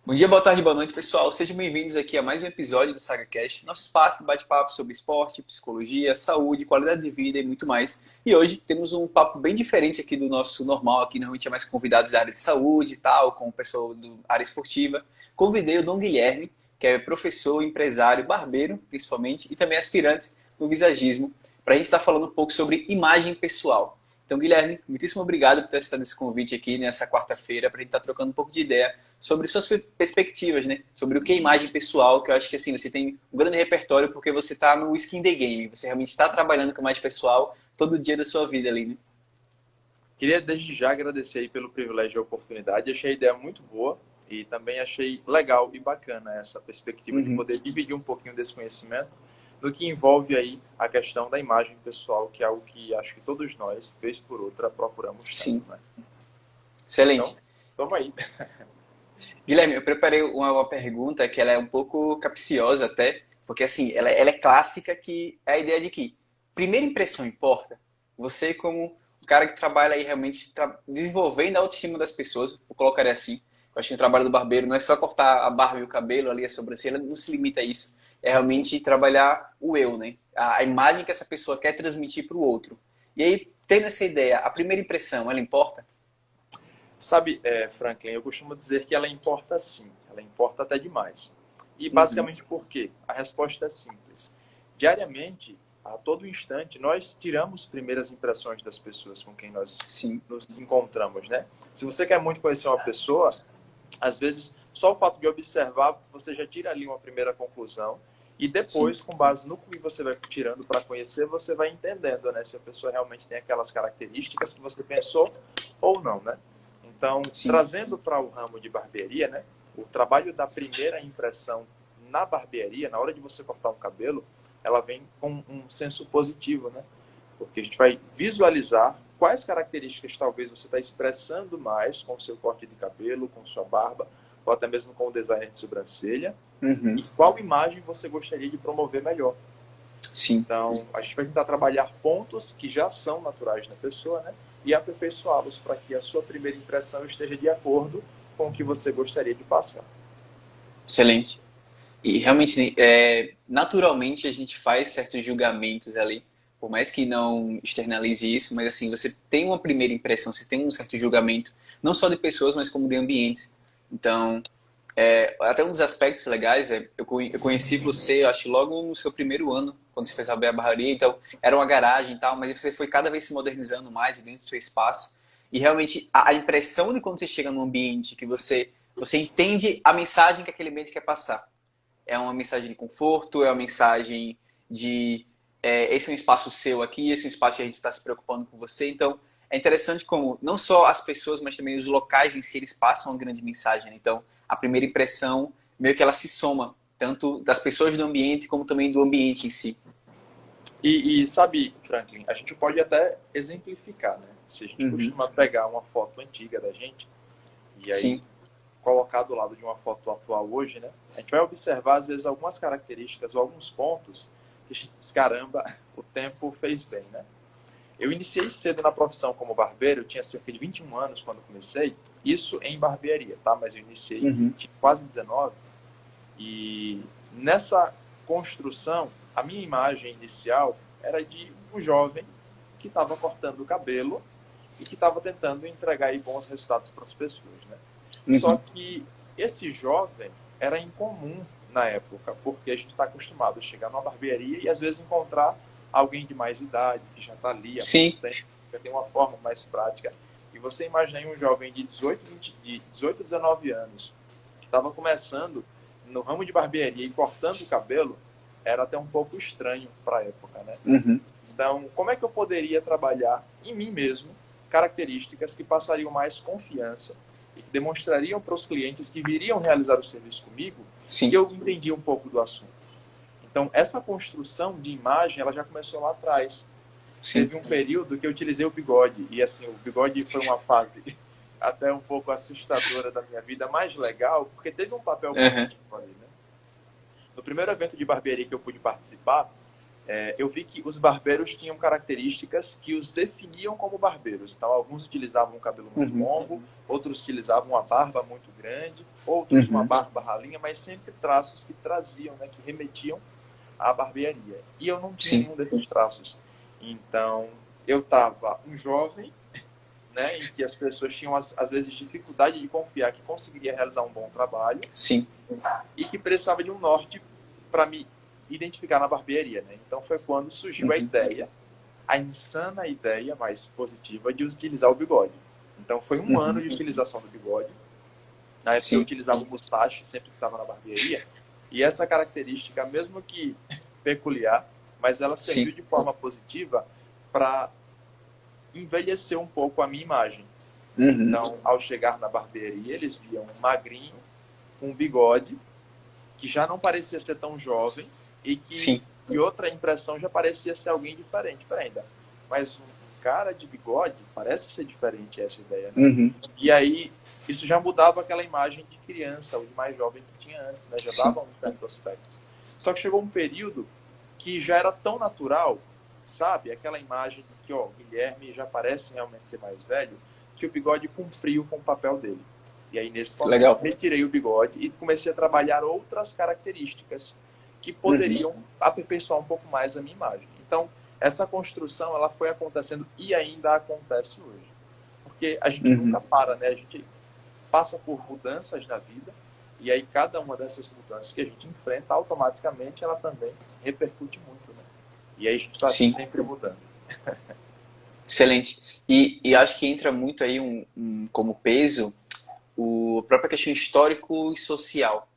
Bom dia, boa tarde, boa noite, pessoal. Sejam bem-vindos aqui a mais um episódio do SagaCast, nosso espaço de bate-papo sobre esporte, psicologia, saúde, qualidade de vida e muito mais. E hoje temos um papo bem diferente aqui do nosso normal, aqui normalmente é mais convidados da área de saúde e tal, com o pessoal da área esportiva. Convidei o Dom Guilherme, que é professor, empresário, barbeiro, principalmente, e também aspirante no visagismo, para a gente estar falando um pouco sobre imagem pessoal. Então, Guilherme, muitíssimo obrigado por ter aceitado esse convite aqui nessa quarta-feira para a gente estar trocando um pouco de ideia sobre suas perspectivas, né? Sobre o que é imagem pessoal, que eu acho que assim, você tem um grande repertório porque você está no skin the game, você realmente está trabalhando com imagem pessoal todo dia da sua vida ali, né? Queria desde já agradecer aí pelo privilégio e a oportunidade. Achei a ideia muito boa e também achei legal e bacana essa perspectiva de Uhum. poder dividir um pouquinho desse conhecimento no que envolve aí a questão da imagem pessoal, que é algo que acho que todos nós, vez por outra, procuramos tanto, Sim, né? Então, excelente. vamos aí. Guilherme, eu preparei uma pergunta que ela é um pouco capciosa até, porque assim, ela é clássica, que é a ideia de que primeira impressão importa. Você como um cara que trabalha aí realmente desenvolvendo a autoestima das pessoas, vou colocar assim. Eu acho que o trabalho do barbeiro não é só cortar a barba e o cabelo ali, a sobrancelha, não se limita a isso. É Sim. realmente trabalhar o eu, né? A imagem que essa pessoa quer transmitir para o outro. E aí, tendo essa ideia, a primeira impressão, ela importa? Sabe, Franklin, eu costumo dizer que ela importa sim, ela importa até demais. E Uhum. basicamente por quê? A resposta é simples. Diariamente, a todo instante, nós tiramos primeiras impressões das pessoas com quem nós Sim, nos encontramos, né? Se você quer muito conhecer uma pessoa, às vezes só o fato de observar, você já tira ali uma primeira conclusão e sim, depois, com base no que você vai tirando para conhecer, você vai entendendo, né, se a pessoa realmente tem aquelas características que você pensou ou não, né? Então, sim. trazendo para o ramo de barbearia, né, o trabalho da primeira impressão na barbearia, na hora de você cortar o cabelo, ela vem com um senso positivo, né? Porque a gente vai visualizar quais características talvez você está expressando mais com o seu corte de cabelo, com sua barba, ou até mesmo com o designer de sobrancelha, Uhum. e qual imagem você gostaria de promover melhor. Sim. Então, a gente vai tentar trabalhar pontos que já são naturais na pessoa, né? E aperfeiçoá-los para que a sua primeira impressão esteja de acordo com o que você gostaria de passar. Excelente. E realmente, naturalmente, a gente faz certos julgamentos ali, por mais que não externalize isso, mas assim, você tem uma primeira impressão, você tem um certo julgamento, não só de pessoas, mas como de ambientes. Então, até um dos aspectos legais eu conheci você, eu acho, logo no seu primeiro ano, quando você fez a barbearia, então era uma garagem e tal, mas você foi cada vez se modernizando mais dentro do seu espaço. E realmente a impressão de quando você chega num ambiente que você entende a mensagem que aquele ambiente quer passar. É uma mensagem de conforto, é uma mensagem de esse é um espaço seu aqui, esse é um espaço que a gente está se preocupando com você. Então, é interessante como não só as pessoas, mas também os locais em si, eles passam uma grande mensagem, né? Então, a primeira impressão, meio que ela se soma, tanto das pessoas do ambiente, como também do ambiente em si. E sabe, Franklin, a gente pode até exemplificar, né? Se a gente Uhum. costuma pegar uma foto antiga da gente e aí Sim, colocar do lado de uma foto atual hoje, né? A gente vai observar, às vezes, algumas características ou alguns pontos que a gente diz, caramba, o tempo fez bem, né? Eu iniciei cedo na profissão como barbeiro, eu tinha cerca de 21 anos quando comecei, isso em barbearia, tá? Mas eu iniciei, uhum. tinha quase 19, e nessa construção, a minha imagem inicial era de um jovem que estava cortando o cabelo e que estava tentando entregar aí bons resultados para as pessoas, né? Só Uhum. que esse jovem era incomum na época, porque a gente está acostumado a chegar numa barbearia e às vezes encontrar alguém de mais idade, que já está ali há muito Sim, tempo, já tem uma forma mais prática. E você imagina aí um jovem de 18, 19 anos, que estava começando no ramo de barbearia e cortando o cabelo, era até um pouco estranho para a época, né? uhum. Então, como é que eu poderia trabalhar em mim mesmo características que passariam mais confiança e que demonstrariam para os clientes que viriam realizar o serviço comigo que Sim, eu entendia um pouco do assunto. Então, essa construção de imagem, ela já começou lá atrás. sim. Teve um período que eu utilizei o bigode, e assim, o bigode foi uma fase até um pouco assustadora da minha vida, mais legal, porque teve um papel Uhum. positivo ali, né? No primeiro evento de barbearia que eu pude participar, eu vi que os barbeiros tinham características que os definiam como barbeiros. Então, alguns utilizavam um cabelo muito Uhum. longo, outros utilizavam uma barba muito grande, outros uma Uhum. barba ralinha, mas sempre traços que traziam, né, que remetiam à barbearia. E eu não tinha Sim. nenhum desses traços. Então, eu estava um jovem, né, em que as pessoas tinham, às vezes, dificuldade de confiar que conseguiria realizar um bom trabalho Sim. e que precisava de um norte para me identificar na barbearia, né? Então foi quando surgiu a Uhum. ideia, a insana ideia mais positiva de utilizar o bigode. Então foi um ano Uhum. de utilização do bigode. Na época eu Sim. utilizava o mustache sempre que estava na barbearia. E essa característica, mesmo que peculiar, mas ela Sim. serviu de forma positiva para envelhecer um pouco a minha imagem. Uhum. Então, ao chegar na barbearia, eles viam um magrinho, com um bigode, que já não parecia ser tão jovem e que Sim. de outra impressão já parecia ser alguém diferente. Peraí, ainda. Mas um cara de bigode parece ser diferente essa ideia, né? Uhum. E aí isso já mudava aquela imagem de criança ou de mais jovem que tinha antes, né? Já Sim. dava um certo aspecto. Só que chegou um período que já era tão natural, sabe? Aquela imagem de que, ó, o Guilherme já parece realmente ser mais velho, que o bigode cumpriu com o papel dele. E aí, nesse momento, Legal. retirei o bigode e comecei a trabalhar outras características que Uhum. poderiam aperfeiçoar um pouco mais a minha imagem. Então, essa construção ela foi acontecendo e ainda acontece hoje. Porque a gente Uhum. nunca para, né? A gente passa por mudanças na vida e aí cada uma dessas mudanças que a gente enfrenta, automaticamente ela também repercute muito, né? E aí a gente está Sim. sempre mudando. Excelente. E acho que entra muito aí como peso a própria questão histórico e social.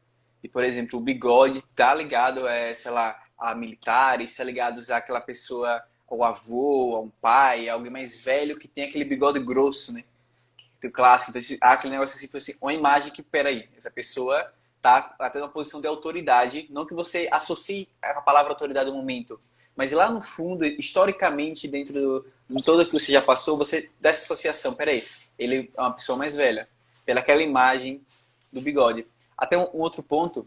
E, por exemplo, o bigode tá ligado sei lá, a militares, tá ligado a aquela pessoa, ao avô, a um pai, a alguém mais velho que tem aquele bigode grosso, né? Do clássico. Então, aquele negócio assim, uma imagem que, peraí, essa pessoa tá até numa posição de autoridade, não que você associe a palavra autoridade no momento, mas lá no fundo, historicamente, de tudo que você já passou, você dá essa associação, peraí, ele é uma pessoa mais velha, pelaquela imagem do bigode. Até um outro ponto,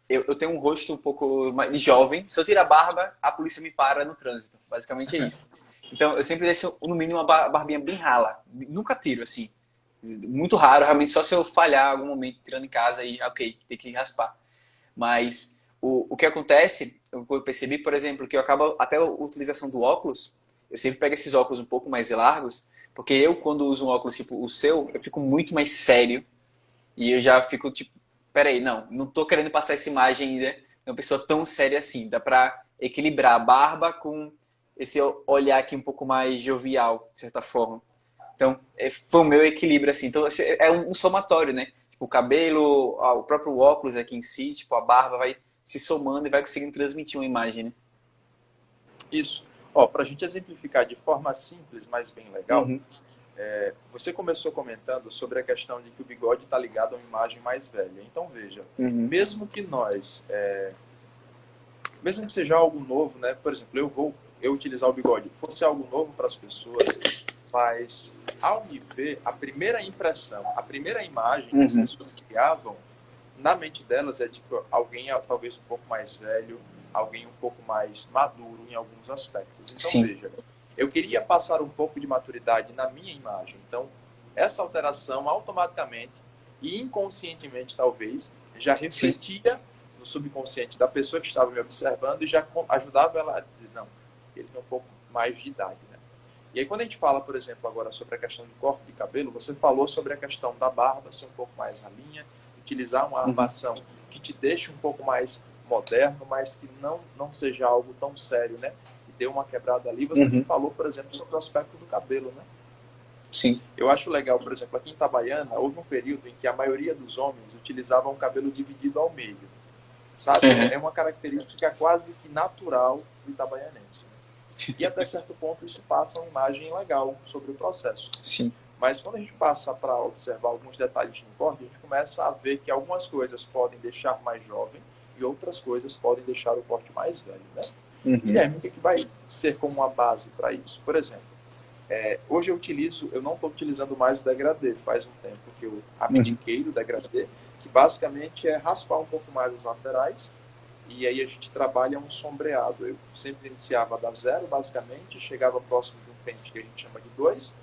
eu tenho um rosto um pouco mais jovem, se eu tirar a barba, a polícia me para no trânsito, basicamente é isso. Então, eu sempre deixo, no mínimo, uma barbinha bem rala. Nunca tiro, assim. Muito raro, realmente, só se eu falhar algum momento tirando em casa e, ok, tem que raspar. Mas o que acontece, eu percebi, por exemplo, que eu acabo, até a utilização do óculos, eu sempre pego esses óculos um pouco mais largos, porque eu, quando uso um óculos tipo o seu, eu fico muito mais sério e eu já fico tipo, peraí, não tô querendo passar essa imagem ainda de uma pessoa tão séria assim. Dá pra equilibrar a barba com esse olhar aqui um pouco mais jovial, de certa forma. Então, foi o meu equilíbrio, assim. Então, é um somatório, né? Tipo, o cabelo, o próprio óculos aqui em si, tipo, a barba vai se somando e vai conseguindo transmitir uma imagem, né? Isso. Ó, para a gente exemplificar de forma simples, mas bem legal, Uhum, você começou comentando sobre a questão de que o bigode está ligado a uma imagem mais velha. Então, veja, uhum, mesmo que mesmo que seja algo novo, né? Por exemplo, eu utilizar o bigode, fosse algo novo para as pessoas, mas ao me ver, a primeira impressão, a primeira imagem que as uhum. pessoas criavam na mente delas é de alguém talvez um pouco mais velho, alguém um pouco mais maduro em alguns aspectos. Então, Sim. veja, eu queria passar um pouco de maturidade na minha imagem. Então, essa alteração automaticamente e inconscientemente, talvez, já Sim. refletia no subconsciente da pessoa que estava me observando e já ajudava ela a dizer, não, ele tem um pouco mais de idade, né? E aí, quando a gente fala, por exemplo, agora sobre a questão de corte de cabelo, você falou sobre a questão da barba ser um pouco mais ralinha, utilizar uma Uhum, armação que te deixe um pouco mais moderno, mas que não seja algo tão sério, né? Que dê uma quebrada ali. Você me uhum. falou, por exemplo, sobre o aspecto do cabelo, né? Sim. Eu acho legal, por exemplo, aqui em Itabaiana, houve um período em que a maioria dos homens utilizavam o cabelo dividido ao meio, sabe? Uhum. É uma característica quase que natural do itabaianense. Né? E até certo ponto isso passa uma imagem legal sobre o processo. Sim. Mas quando a gente passa para observar alguns detalhes no corte, a gente começa a ver que algumas coisas podem deixar mais jovem e outras coisas podem deixar o corte mais velho, né? Uhum, Guilherme, o que vai ser como uma base para isso? Por exemplo, hoje eu não estou utilizando mais o degradê, faz um tempo que eu uhum, abdiquei do degradê, que basicamente é raspar um pouco mais as laterais e aí a gente trabalha um sombreado. Eu sempre iniciava da zero, basicamente, chegava próximo de um pente que a gente chama de 2,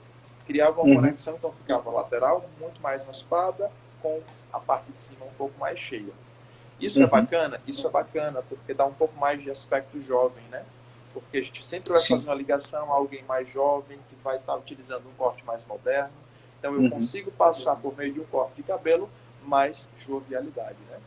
criava uma conexão, então ficava lateral, muito mais raspada, com a parte de cima um pouco mais cheia. Isso é bacana? Isso é bacana, porque dá um pouco mais de aspecto jovem, né? Porque a gente sempre vai fazer uma ligação a alguém mais jovem, que vai estar utilizando um corte mais moderno. Então eu consigo passar por meio de um corte de cabelo mais jovialidade, né?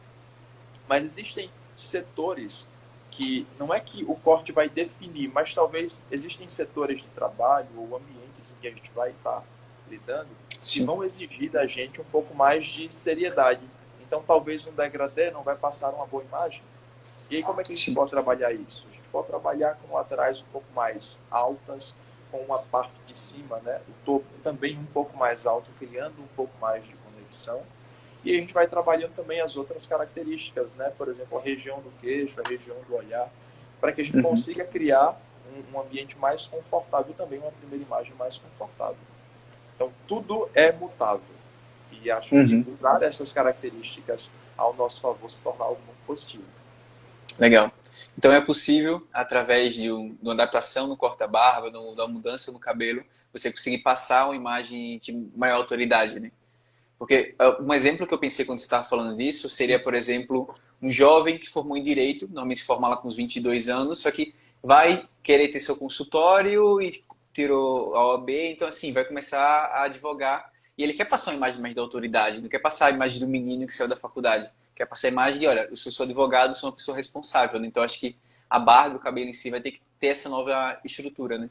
Mas existem setores que não é que o corte vai definir, mas talvez existem setores de trabalho ou ambientes em que a gente vai estar lidando que vão exigir da gente um pouco mais de seriedade. Então talvez um degradê não vai passar uma boa imagem. E aí como é que a gente pode trabalhar isso? A gente pode trabalhar com laterais um pouco mais altas, com uma parte de cima, né, o topo também um pouco mais alto, criando um pouco mais de conexão. E a gente vai trabalhando também as outras características, né? Por exemplo, a região do queixo, a região do olhar, para que a gente consiga criar um ambiente mais confortável, também uma primeira imagem mais confortável. Então, tudo é mutável. E acho que usar essas características ao nosso favor se tornar algo muito positivo. Legal. Então é possível, através de uma adaptação no corta-barba, da mudança no cabelo, você conseguir passar uma imagem de maior autoridade, né? Porque um exemplo que eu pensei quando você estava falando disso seria, por exemplo, um jovem que formou em Direito, normalmente se forma lá com uns 22 anos, só que vai querer ter seu consultório e tirou a OAB, então assim, vai começar a advogar e ele quer passar uma imagem mais da autoridade, não quer passar a imagem do menino que saiu da faculdade, quer passar a imagem de, olha, eu sou advogado, sou uma pessoa responsável, né? Então acho que a barba, o cabelo em si vai ter que ter essa nova estrutura, né?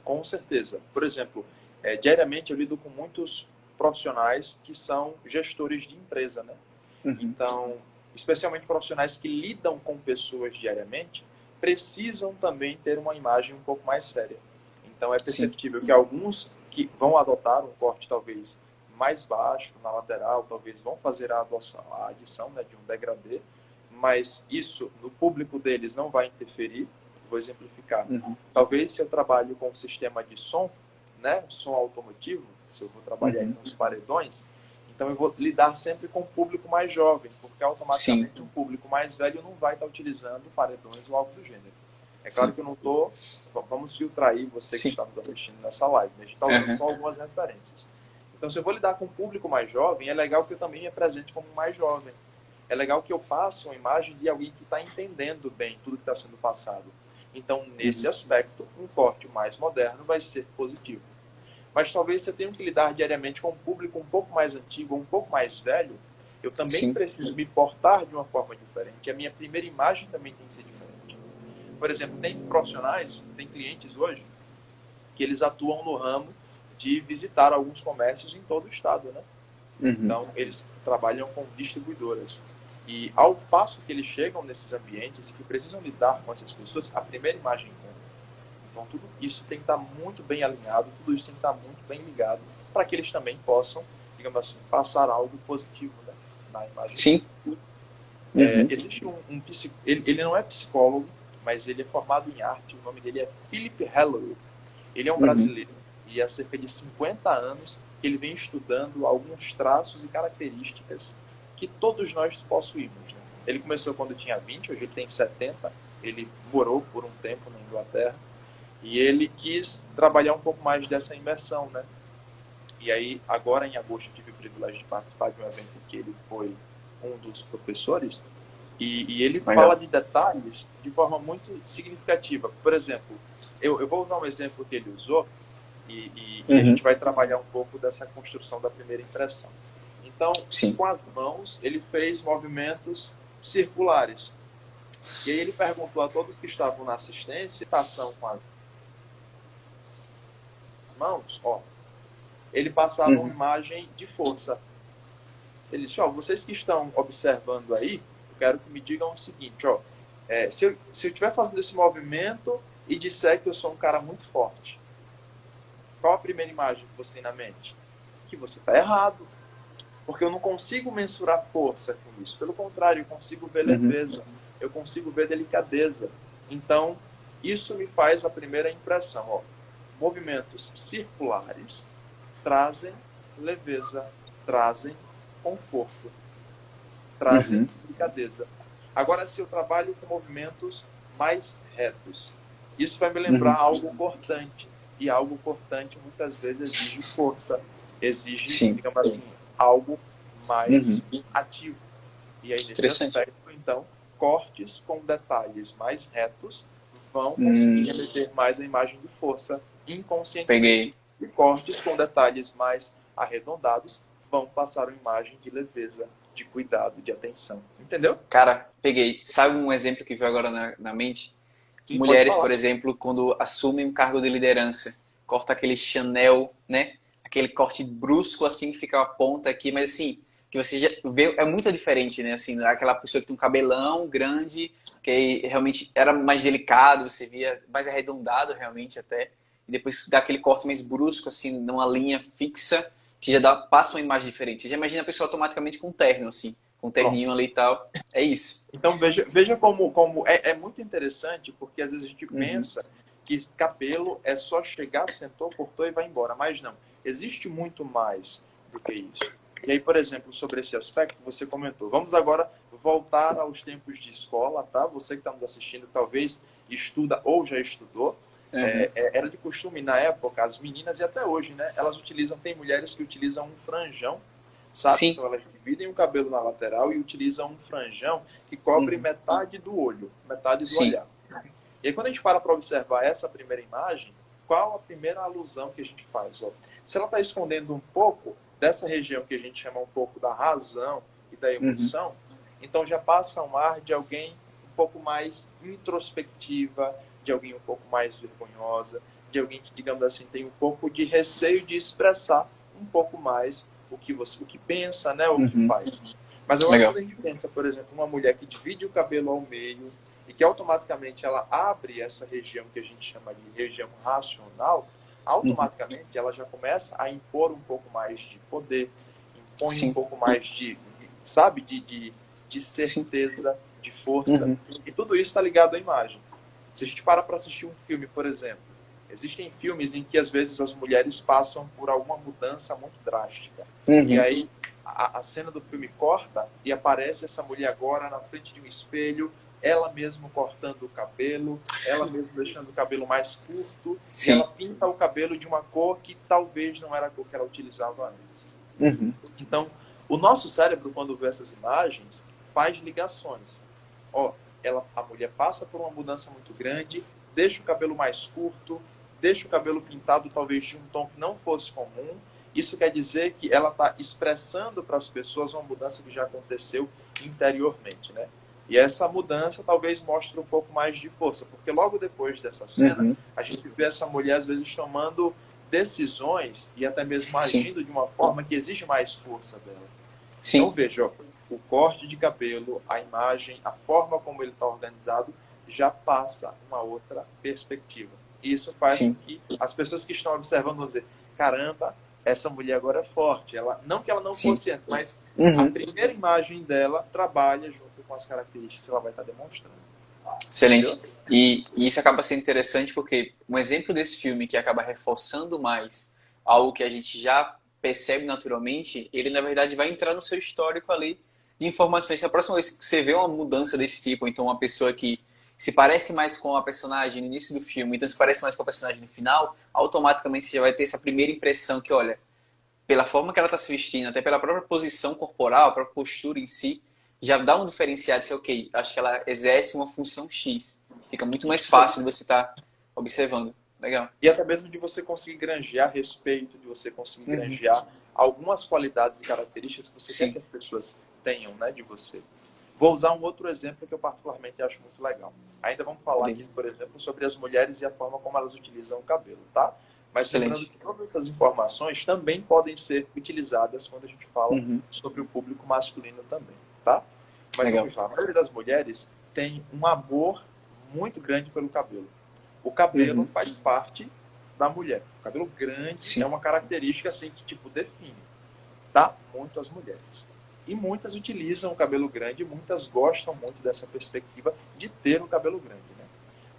Com certeza. Por exemplo, diariamente eu lido com muitos profissionais que são gestores de empresa, né? Então, especialmente profissionais que lidam com pessoas diariamente, precisam também ter uma imagem um pouco mais séria. Então, é perceptível que alguns que vão adotar um corte talvez mais baixo na lateral, talvez vão fazer a adição, né, de um degradê, mas isso no público deles não vai interferir. Vou exemplificar. Talvez se eu trabalho com um sistema de som, né, som automotivo, se eu vou trabalhar com os paredões, então eu vou lidar sempre com o público mais jovem, porque automaticamente o público mais velho não vai estar utilizando paredões ou algo do gênero. É claro que eu não estou... Vamos filtrar aí você que está nos assistindo nessa live. Né? A gente está usando só algumas referências. Então, se eu vou lidar com o público mais jovem, é legal que eu também me apresente como mais jovem. É legal que eu passe uma imagem de alguém que está entendendo bem tudo que está sendo passado. Então, nesse aspecto, um corte mais moderno vai ser positivo. Mas talvez você tenha que lidar diariamente com um público um pouco mais antigo, um pouco mais velho. Eu também preciso me portar de uma forma diferente. A minha primeira imagem também tem que ser diferente. Por exemplo, tem profissionais, tem clientes hoje, que eles atuam no ramo de visitar alguns comércios em todo o estado, né? Então, eles trabalham com distribuidoras. E ao passo que eles chegam nesses ambientes e que precisam lidar com essas pessoas, a primeira imagem conta. Então, tudo isso tem que estar muito bem alinhado, tudo isso tem que estar muito bem ligado para que eles também possam, digamos assim, passar algo positivo, né, na imagem. Sim. Existe ele não é psicólogo, mas ele é formado em arte, o nome dele é Philip Helloway. Ele é um brasileiro e há cerca de 50 anos ele vem estudando alguns traços e características que todos nós possuímos. Né? Ele começou quando tinha 20, hoje ele tem 70, ele morou por um tempo na Inglaterra e ele quis trabalhar um pouco mais dessa imersão, né? E aí, agora em agosto, eu tive o privilégio de participar de um evento que ele foi um dos professores e ele fala de detalhes de forma muito significativa. Por exemplo, eu vou usar um exemplo que ele usou e a gente vai trabalhar um pouco dessa construção da primeira impressão. Então, com as mãos, ele fez movimentos circulares. E aí ele perguntou a todos que estavam na assistência, ação com as mãos, ó, ele passava uma imagem de força. Ele disse, ó, vocês que estão observando aí, eu quero que me digam o seguinte, ó, se eu estiver fazendo esse movimento e disser que eu sou um cara muito forte, qual a primeira imagem que você tem na mente? Que você está errado. Porque eu não consigo mensurar força com isso. Pelo contrário, eu consigo ver leveza, eu consigo ver delicadeza. Então, isso me faz a primeira impressão. Ó, movimentos circulares trazem leveza, trazem conforto, trazem delicadeza. Agora, se eu trabalho com movimentos mais retos, isso vai me lembrar Uhum. algo cortante. E algo cortante muitas vezes exige força, exige, Sim. digamos assim, algo mais Uhum. ativo. E aí, nesse Interessante. aspecto, então, cortes com detalhes mais retos vão conseguir Hum, remeter mais a imagem de força inconscientemente. peguei. E cortes com detalhes mais arredondados vão passar uma imagem de leveza, de cuidado, de atenção. Entendeu? Cara, peguei. Sabe um exemplo que veio agora na mente? Sim, pode Mulheres, falar. por exemplo, quando assumem um cargo de liderança, corta aquele Chanel, né? Aquele corte brusco assim que fica a ponta aqui, mas assim, que você já vê, é muito diferente, né? Assim, aquela pessoa que tem um cabelão grande, que realmente era mais delicado, você via mais arredondado realmente até, e depois dá aquele corte mais brusco assim, numa linha fixa, que já dá, passa uma imagem diferente. Você já imagina a pessoa automaticamente com um terno assim, com um terninho Pronto. ali e tal. É isso. Então veja como é muito interessante, porque às vezes a gente Uhum, pensa que cabelo é só chegar, sentou, cortou e vai embora. Mas não. Existe muito mais do que isso. E aí, por exemplo, sobre esse aspecto, você comentou. Vamos agora voltar aos tempos de escola, tá? Você que está nos assistindo, talvez estuda ou já estudou. uhum. Era de costume na época, as meninas, e até hoje, né? Elas utilizam, tem mulheres que utilizam um franjão, sabe? Sim. Então elas dividem o cabelo na lateral e utilizam um franjão que cobre Uhum. metade do olho, metade do Sim. olhar. E aí, quando a gente para observar essa primeira imagem, qual a primeira alusão que a gente faz? Ó, se ela está escondendo um pouco dessa região que a gente chama um pouco da razão e da Uhum. emoção, então já passa um ar de alguém um pouco mais introspectiva, de alguém um pouco mais vergonhosa, de alguém que, digamos assim, tem um pouco de receio de expressar um pouco mais o que pensa, né, o que Uhum. faz. Mas agora, Legal. quando a gente pensa, por exemplo, uma mulher que divide o cabelo ao meio e que automaticamente ela abre essa região que a gente chama de região racional, Uhum. automaticamente ela já começa a impor um pouco mais de poder, impõe um Sim. pouco mais de, sabe, de Sim. certeza, de força. Uhum. E tudo isso está ligado à imagem. Se a gente para assistir um filme, por exemplo, existem filmes em que às vezes as mulheres passam por alguma mudança muito drástica. E Uhum. aí a cena do filme corta e aparece essa mulher agora na frente de um espelho, ela mesmo cortando o cabelo, ela mesmo deixando o cabelo mais curto, e ela Sim. pinta o cabelo de uma cor que talvez não era a cor que ela utilizava antes. Uhum. Então, o nosso cérebro, quando vê essas imagens, faz ligações. Ó, a mulher passa por uma mudança muito grande, deixa o cabelo mais curto, deixa o cabelo pintado talvez de um tom que não fosse comum. Isso quer dizer que ela está expressando para as pessoas uma mudança que já aconteceu interiormente, né? E essa mudança talvez mostre um pouco mais de força, porque logo depois dessa cena, Uhum. a gente vê essa mulher às vezes tomando decisões e até mesmo Sim. agindo de uma forma que exige mais força dela. Então Sim. veja, ó, o corte de cabelo, a imagem, a forma como ele está organizado já passa uma outra perspectiva. E isso faz com Sim. que as pessoas que estão observando vão dizer: caramba, essa mulher agora é forte. Ela, não que ela não Sim. fosse antes, mas a Uhum. primeira imagem dela trabalha junto com as características que ela vai estar demonstrando. Excelente. Entendeu? E isso acaba sendo interessante porque um exemplo desse filme que acaba reforçando mais algo que a gente já percebe naturalmente, ele na verdade vai entrar no seu histórico ali de informações. A próxima vez que você vê uma mudança desse tipo, ou então uma pessoa que se parece mais com a personagem no início do filme, então se parece mais com a personagem no final, automaticamente você já vai ter essa primeira impressão que, olha, pela forma que ela está se vestindo, até pela própria posição corporal, a própria postura em si, já dá um diferenciado de ser, ok, acho que ela exerce uma função X. Fica muito mais Isso aí. fácil de você estar observando. Legal. E até mesmo de você conseguir granjear respeito, de você conseguir Uhum. granjear algumas qualidades e características que você quer que Sim. as pessoas tenham, né, de você. Vou usar um outro exemplo que eu particularmente acho muito legal. Ainda vamos falar aqui, Beleza. por exemplo, sobre as mulheres e a forma como elas utilizam o cabelo, tá? Mas lembrando Excelente. que todas essas informações também podem ser utilizadas quando a gente fala Uhum. sobre o público masculino também, tá? Mas Legal. vamos lá, a maioria das mulheres tem um amor muito grande pelo cabelo. O cabelo Uhum. faz parte da mulher. O cabelo grande é Sim. uma característica assim que tipo define, tá? Muito as mulheres. E muitas utilizam o cabelo grande, muitas gostam muito dessa perspectiva de ter o cabelo grande, né?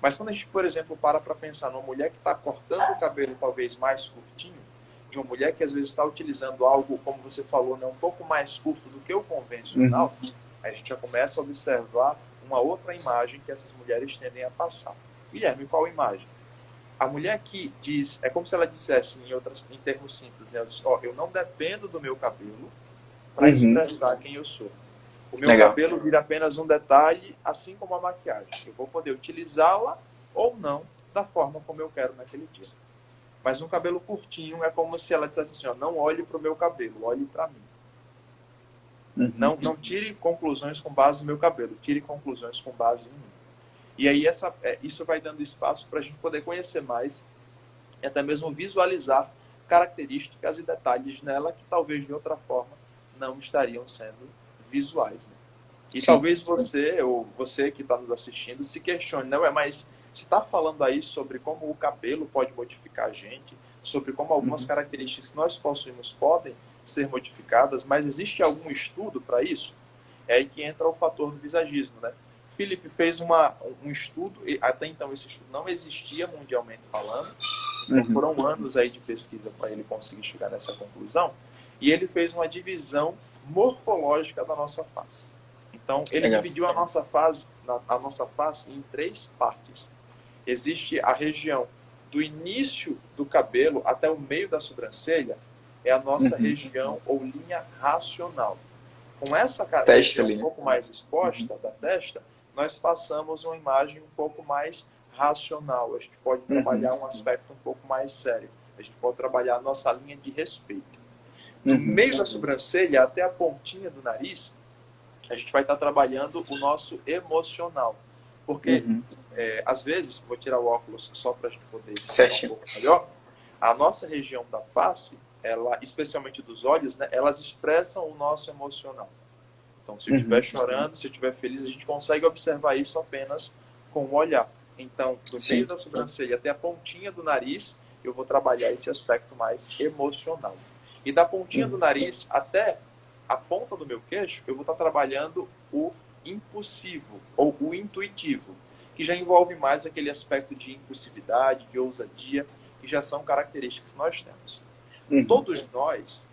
Mas quando a gente, por exemplo, para pensar numa mulher que está cortando o cabelo talvez mais curtinho, de uma mulher que às vezes está utilizando algo, como você falou, né, um pouco mais curto do que o Uhum. convencional, a gente já começa a observar uma outra imagem que essas mulheres tendem a passar. Guilherme, qual imagem? A mulher que diz, é como se ela dissesse em termos simples, ela diz, ó, eu não dependo do meu cabelo para Uhum. expressar quem eu sou. O meu Legal. cabelo vira apenas um detalhe, assim como a maquiagem. Eu vou poder utilizá-la ou não da forma como eu quero naquele dia. Mas um cabelo curtinho é como se ela dissesse assim, ó, não olhe para o meu cabelo, olhe para mim. Uhum. Não tire conclusões com base no meu cabelo, tire conclusões com base em mim. E aí isso vai dando espaço para a gente poder conhecer mais e até mesmo visualizar características e detalhes nela que talvez de outra forma não estariam sendo visuais. Né? E Sim. talvez você, ou você que está nos assistindo, se questione, não é mais, você está falando aí sobre como o cabelo pode modificar a gente, sobre como algumas Uhum. características que nós possuímos podem ser modificadas, mas existe algum estudo para isso? É aí que entra o fator do visagismo, né? Philip fez um estudo, e até então esse estudo não existia mundialmente falando, então Uhum. foram anos aí de pesquisa para ele conseguir chegar nessa conclusão, e ele fez uma divisão morfológica da nossa face. Então ele Legal. dividiu a nossa face em três partes. Existe a região do início do cabelo até o meio da sobrancelha, é a nossa Uhum. região ou linha racional. Com essa Testa região ali, um né? pouco mais Uhum. exposta da testa, nós passamos uma imagem um pouco mais racional. A gente pode Uhum. trabalhar um aspecto um pouco mais sério. A gente pode trabalhar a nossa linha de respeito. Do Uhum. meio da sobrancelha até a pontinha do nariz, a gente vai estar trabalhando o nosso emocional. Porque, Uhum. às vezes, vou tirar o óculos só para a gente poder explicar um Certinho. pouco melhor, a nossa região da face, ela, especialmente dos olhos, né, elas expressam o nosso emocional. Então, se eu estiver Uhum. chorando, se eu estiver feliz, a gente consegue observar isso apenas com o olhar. Então, do meio Sim. da sobrancelha até a pontinha do nariz, eu vou trabalhar esse aspecto mais emocional. E da pontinha do Uhum. nariz até a ponta do meu queixo, eu vou estar trabalhando o impulsivo ou o intuitivo, que já envolve mais aquele aspecto de impulsividade, de ousadia, que já são características que nós temos. Uhum. Todos nós,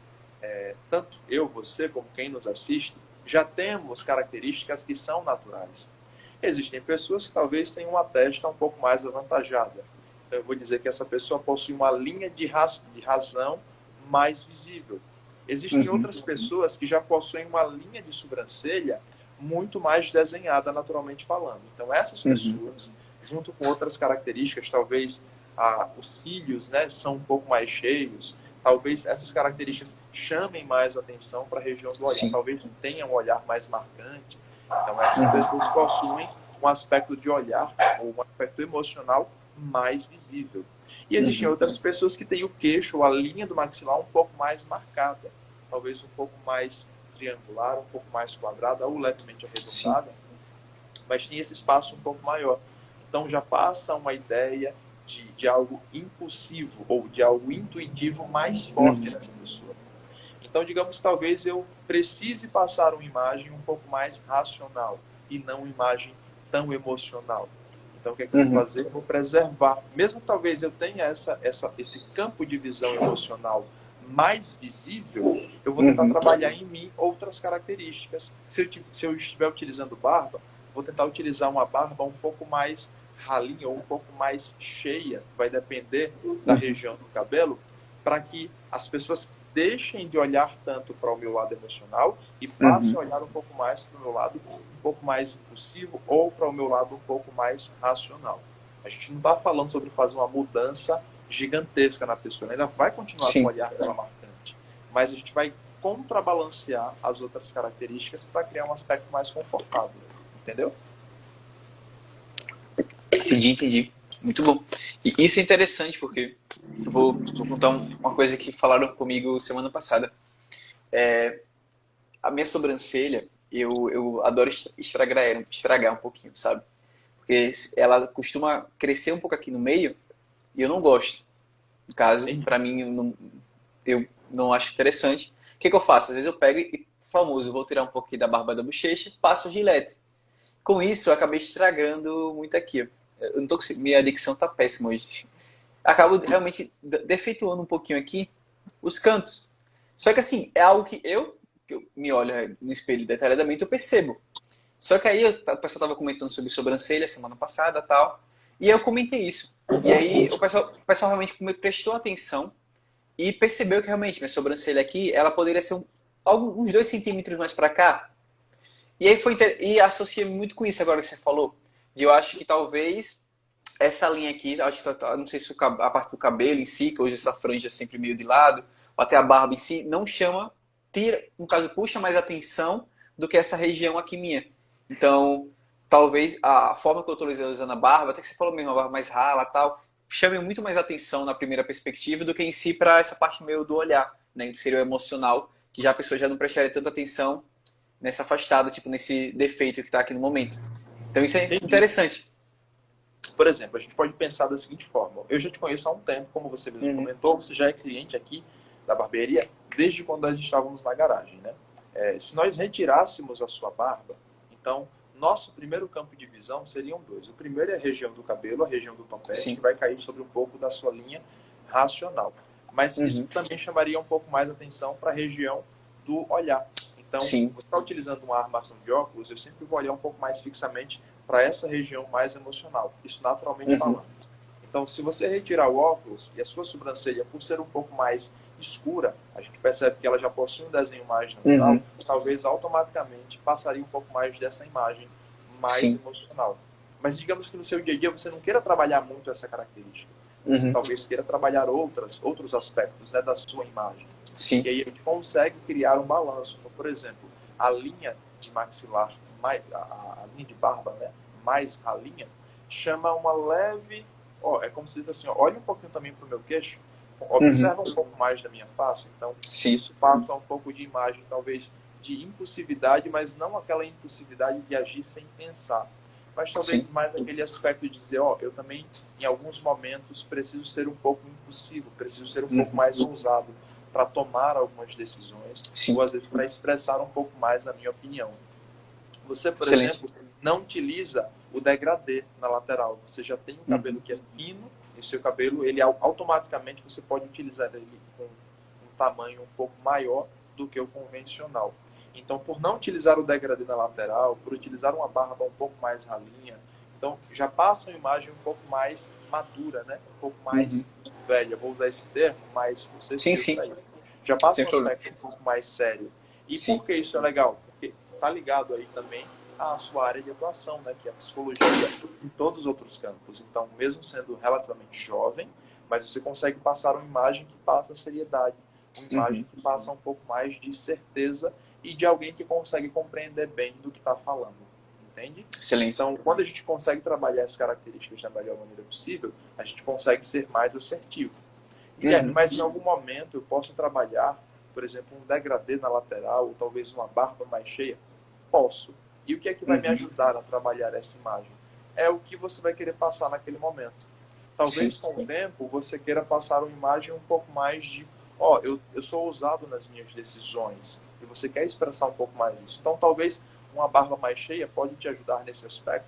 tanto eu, você, como quem nos assiste, já temos características que são naturais. Existem pessoas que talvez tenham uma testa um pouco mais avantajada. Então, eu vou dizer que essa pessoa possui uma linha de razão mais visível. Existem Uhum. outras pessoas que já possuem uma linha de sobrancelha muito mais desenhada, naturalmente falando. Então, essas Uhum. pessoas, junto com outras características, talvez os cílios, né, são um pouco mais cheios, talvez essas características chamem mais atenção para a região do olhar, Sim. talvez tenham um olhar mais marcante. Então, essas Uhum. pessoas possuem um aspecto de olhar, ou um aspecto emocional mais visível. E existem Uhum. outras pessoas que têm o queixo, ou a linha do maxilar um pouco mais marcada, talvez um pouco mais triangular, um pouco mais quadrada, ou levemente Sim. arredondada, mas tem esse espaço um pouco maior. Então já passa uma ideia de algo impulsivo ou de algo intuitivo mais forte Uhum. nessa pessoa. Então, digamos que talvez eu precise passar uma imagem um pouco mais racional e não uma imagem tão emocional. Então, o que é que eu vou Uhum. fazer? Eu vou preservar. Mesmo que talvez eu tenha esse campo de visão emocional mais visível, eu vou tentar Uhum. trabalhar em mim outras características. Se eu estiver utilizando barba, vou tentar utilizar uma barba um pouco mais ralinha ou um pouco mais cheia, vai depender da Uhum. região do cabelo, para que as pessoas deixem de olhar tanto para o meu lado emocional e passem Uhum. a olhar um pouco mais para o meu lado um pouco mais impulsivo ou para o meu lado um pouco mais racional. A gente não está falando sobre fazer uma mudança gigantesca na pessoa, ela ainda vai continuar com o Sim. olhar dela marcante, mas a gente vai contrabalancear as outras características para criar um aspecto mais confortável, entendeu? Entendi, entendi. Muito bom. E isso é interessante porque vou contar uma coisa que falaram comigo semana passada. A minha sobrancelha, eu adoro estragar um pouquinho, sabe? Porque ela costuma crescer um pouco aqui no meio e eu não gosto. No caso, Entendi. pra mim, eu não acho interessante. O que que eu faço? Às vezes eu pego e, famoso, vou tirar um pouquinho da barba da bochecha, passo o gilete. Com isso, eu acabei estragando muito aqui. Eu não tô minha dicção tá péssima hoje. Acabo realmente defeituando um pouquinho aqui os cantos. Só que assim, é algo que eu me olho no espelho detalhadamente, eu percebo. Só que aí o pessoal estava comentando sobre sobrancelha semana passada e tal, e eu comentei isso. E aí o pessoal realmente prestou atenção e percebeu que realmente minha sobrancelha aqui, ela poderia ser uns 2 centímetros mais para cá. E aí e associa muito com isso agora que você falou, de eu acho que talvez essa linha aqui, acho que não sei se a parte do cabelo em si, que hoje essa franja é sempre meio de lado, ou até a barba em si, não chama, tira, no caso, puxa mais atenção do que essa região aqui minha. Então, talvez a forma que eu estou usando a barba, até que você falou mesmo, a barba mais rala e tal, chame muito mais atenção na primeira perspectiva do que em si para essa parte meio do olhar, né, que seria o emocional, que já a pessoa já não prestaria tanta atenção nessa afastada, tipo, nesse defeito que está aqui no momento. Então isso é Entendi. interessante. Por exemplo, a gente pode pensar da seguinte forma. Eu já te conheço há um tempo, como você mesmo Uhum. comentou, você já é cliente aqui da barbearia desde quando nós estávamos na garagem, né? Se nós retirássemos a sua barba, então nosso primeiro campo de visão seriam dois. O primeiro é a região do cabelo, a região do topete, que Sim. vai cair sobre um pouco da sua linha racional. Mas isso Uhum. também chamaria um pouco mais atenção para a região do olhar. Então, Sim. você está utilizando uma armação de óculos, eu sempre vou olhar um pouco mais fixamente para essa região mais emocional, isso naturalmente Uhum. falando. Então, se você retirar o óculos e a sua sobrancelha, por ser um pouco mais escura, a gente percebe que ela já possui um desenho mais natural, Uhum. talvez automaticamente passaria um pouco mais dessa imagem mais Sim. emocional. Mas digamos que no seu dia a dia você não queira trabalhar muito essa característica. Você Uhum. talvez queira trabalhar outros aspectos, né, da sua imagem. Sim. E aí a gente consegue criar um balanço. Então, por exemplo, a linha de maxilar, a linha de barba, né, mais ralinha, chama uma leve... é como se diz assim, olha um pouquinho também para o meu queixo, Uhum. observa um pouco mais da minha face. Então, Sim. isso passa um pouco de imagem, talvez, de impulsividade, mas não aquela impulsividade de agir sem pensar. Mas talvez Sim. mais aquele aspecto de dizer, eu também, em alguns momentos, preciso ser um pouco impulsivo, preciso ser um pouco Uhum. mais ousado para tomar algumas decisões, Sim. ou às vezes para expressar um pouco mais a minha opinião. Você, por Excelente. exemplo, não utiliza o degradê na lateral. Você já tem um cabelo Uhum. que é fino, e seu cabelo, ele automaticamente você pode utilizar ele com um tamanho um pouco maior do que o convencional. Então, por não utilizar o degradê na lateral, por utilizar uma barba um pouco mais ralinha, então já passa uma imagem um pouco mais madura, né? Um pouco Uhum. mais velha. Vou usar esse termo, mas você Sim, filtra sim. aí. Já passa Sem um problema. aspecto um pouco mais sério. E Sim. por que isso é legal? Porque está ligado aí também à sua área de atuação, né? Que é a psicologia e todos os outros campos. Então, mesmo sendo relativamente jovem, mas você consegue passar uma imagem que passa seriedade, uma Uhum. imagem que passa um pouco mais de certeza e de alguém que consegue compreender bem do que está falando, entende? Excelente. Então, quando a gente consegue trabalhar as características da melhor maneira possível, a gente consegue ser mais assertivo. Guilherme, Uhum. mas em algum momento eu posso trabalhar, por exemplo, um degradê na lateral, ou talvez uma barba mais cheia? Posso. E o que é que vai me Uhum. ajudar a trabalhar essa imagem? É o que você vai querer passar naquele momento. Sim. Talvez com o tempo você queira passar uma imagem um pouco mais de, eu sou ousado nas minhas decisões, e você quer expressar um pouco mais isso. Então talvez uma barba mais cheia pode te ajudar nesse aspecto.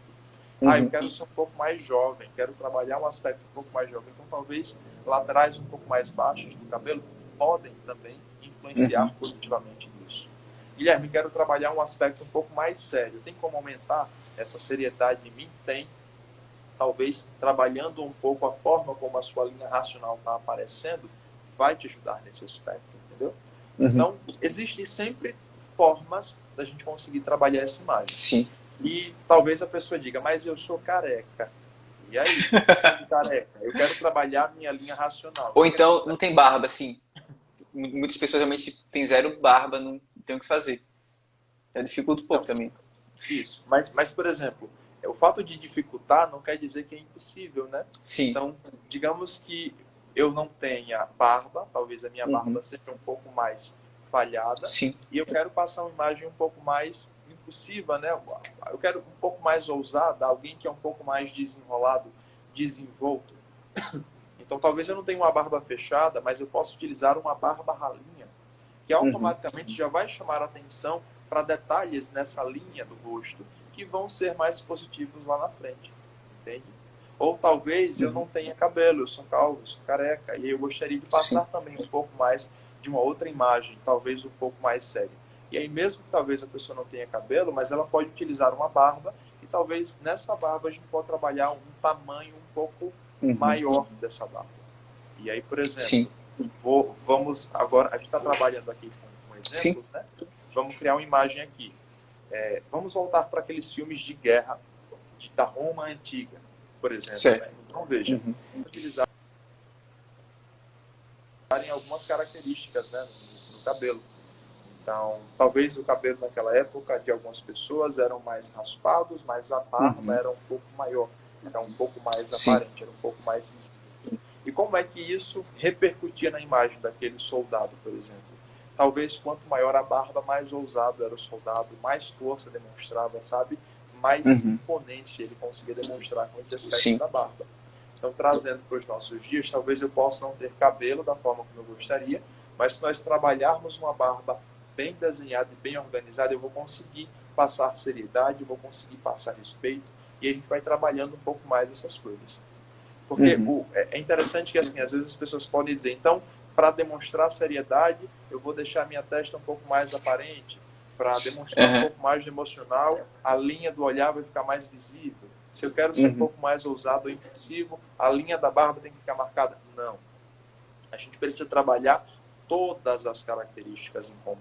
Eu Uhum. quero ser um pouco mais jovem, quero trabalhar um aspecto um pouco mais jovem. Então talvez laterais um pouco mais baixas do cabelo podem também influenciar Uhum. positivamente nisso. Guilherme, quero trabalhar um aspecto um pouco mais sério. Tem como aumentar essa seriedade em mim? Tem. Talvez trabalhando um pouco a forma como a sua linha racional está aparecendo, vai te ajudar nesse aspecto, entendeu? Uhum. Então, existem sempre formas da gente conseguir trabalhar essa imagem. Sim. E talvez a pessoa diga, mas eu sou careca. E aí, sendo careca, eu quero trabalhar minha linha racional. Ou Então, o que então não acontece? tem barba, assim. Muitas pessoas realmente têm zero barba, não tem o que fazer. Já dificulta um pouco Não, também. isso. Mas, por exemplo, o fato de dificultar não quer dizer que é impossível, né? Sim. Então, digamos que eu não tenha barba, talvez a minha Uhum. barba seja um pouco mais falhada, Sim. e eu quero passar uma imagem um pouco mais impulsiva, né? Eu quero um pouco mais ousada, alguém que é um pouco mais desenrolado, desenvolto. Então, talvez eu não tenha uma barba fechada, mas eu posso utilizar uma barba ralinha, que Uhum. automaticamente já vai chamar a atenção para detalhes nessa linha do rosto que vão ser mais positivos lá na frente, entende? Ou talvez eu Uhum. não tenha cabelo, eu sou calvo, eu sou careca, e eu gostaria de Sim. passar também um pouco mais de uma outra imagem, talvez um pouco mais séria. E aí, mesmo que talvez a pessoa não tenha cabelo, mas ela pode utilizar uma barba e talvez nessa barba a gente pode trabalhar um tamanho um pouco Uhum. maior dessa barba. E aí, por exemplo, Sim, vamos agora, a gente está trabalhando aqui com sim, exemplos, né? Vamos criar uma imagem aqui. Vamos voltar para aqueles filmes de guerra da Roma antiga, por exemplo, né? certo. Então, veja, Uhum. utilizarem algumas características, né, no cabelo. Então, talvez o cabelo naquela época de algumas pessoas eram mais raspados, mas a barba Uhum. era um pouco maior, era um pouco mais Sim. aparente, era um pouco mais visível. E como é que isso repercutia na imagem daquele soldado, por exemplo? Talvez quanto maior a barba, mais ousado era o soldado, mais força demonstrava, sabe? Mais Uhum. imponência ele conseguia demonstrar com esse aspecto Sim. da barba. Então, trazendo para os nossos dias, talvez eu possa não ter cabelo da forma como eu gostaria, mas se nós trabalharmos uma barba bem desenhada e bem organizada, eu vou conseguir passar seriedade, eu vou conseguir passar respeito, e a gente vai trabalhando um pouco mais essas coisas. Porque Uhum. é interessante que, assim, às vezes as pessoas podem dizer, então, para demonstrar seriedade, eu vou deixar minha testa um pouco mais aparente, para demonstrar um Uhum. pouco mais de emocional, a linha do olhar vai ficar mais visível. Se eu quero ser um Uhum. pouco mais ousado ou impulsivo, a linha da barba tem que ficar marcada. Não. A gente precisa trabalhar todas as características em comum.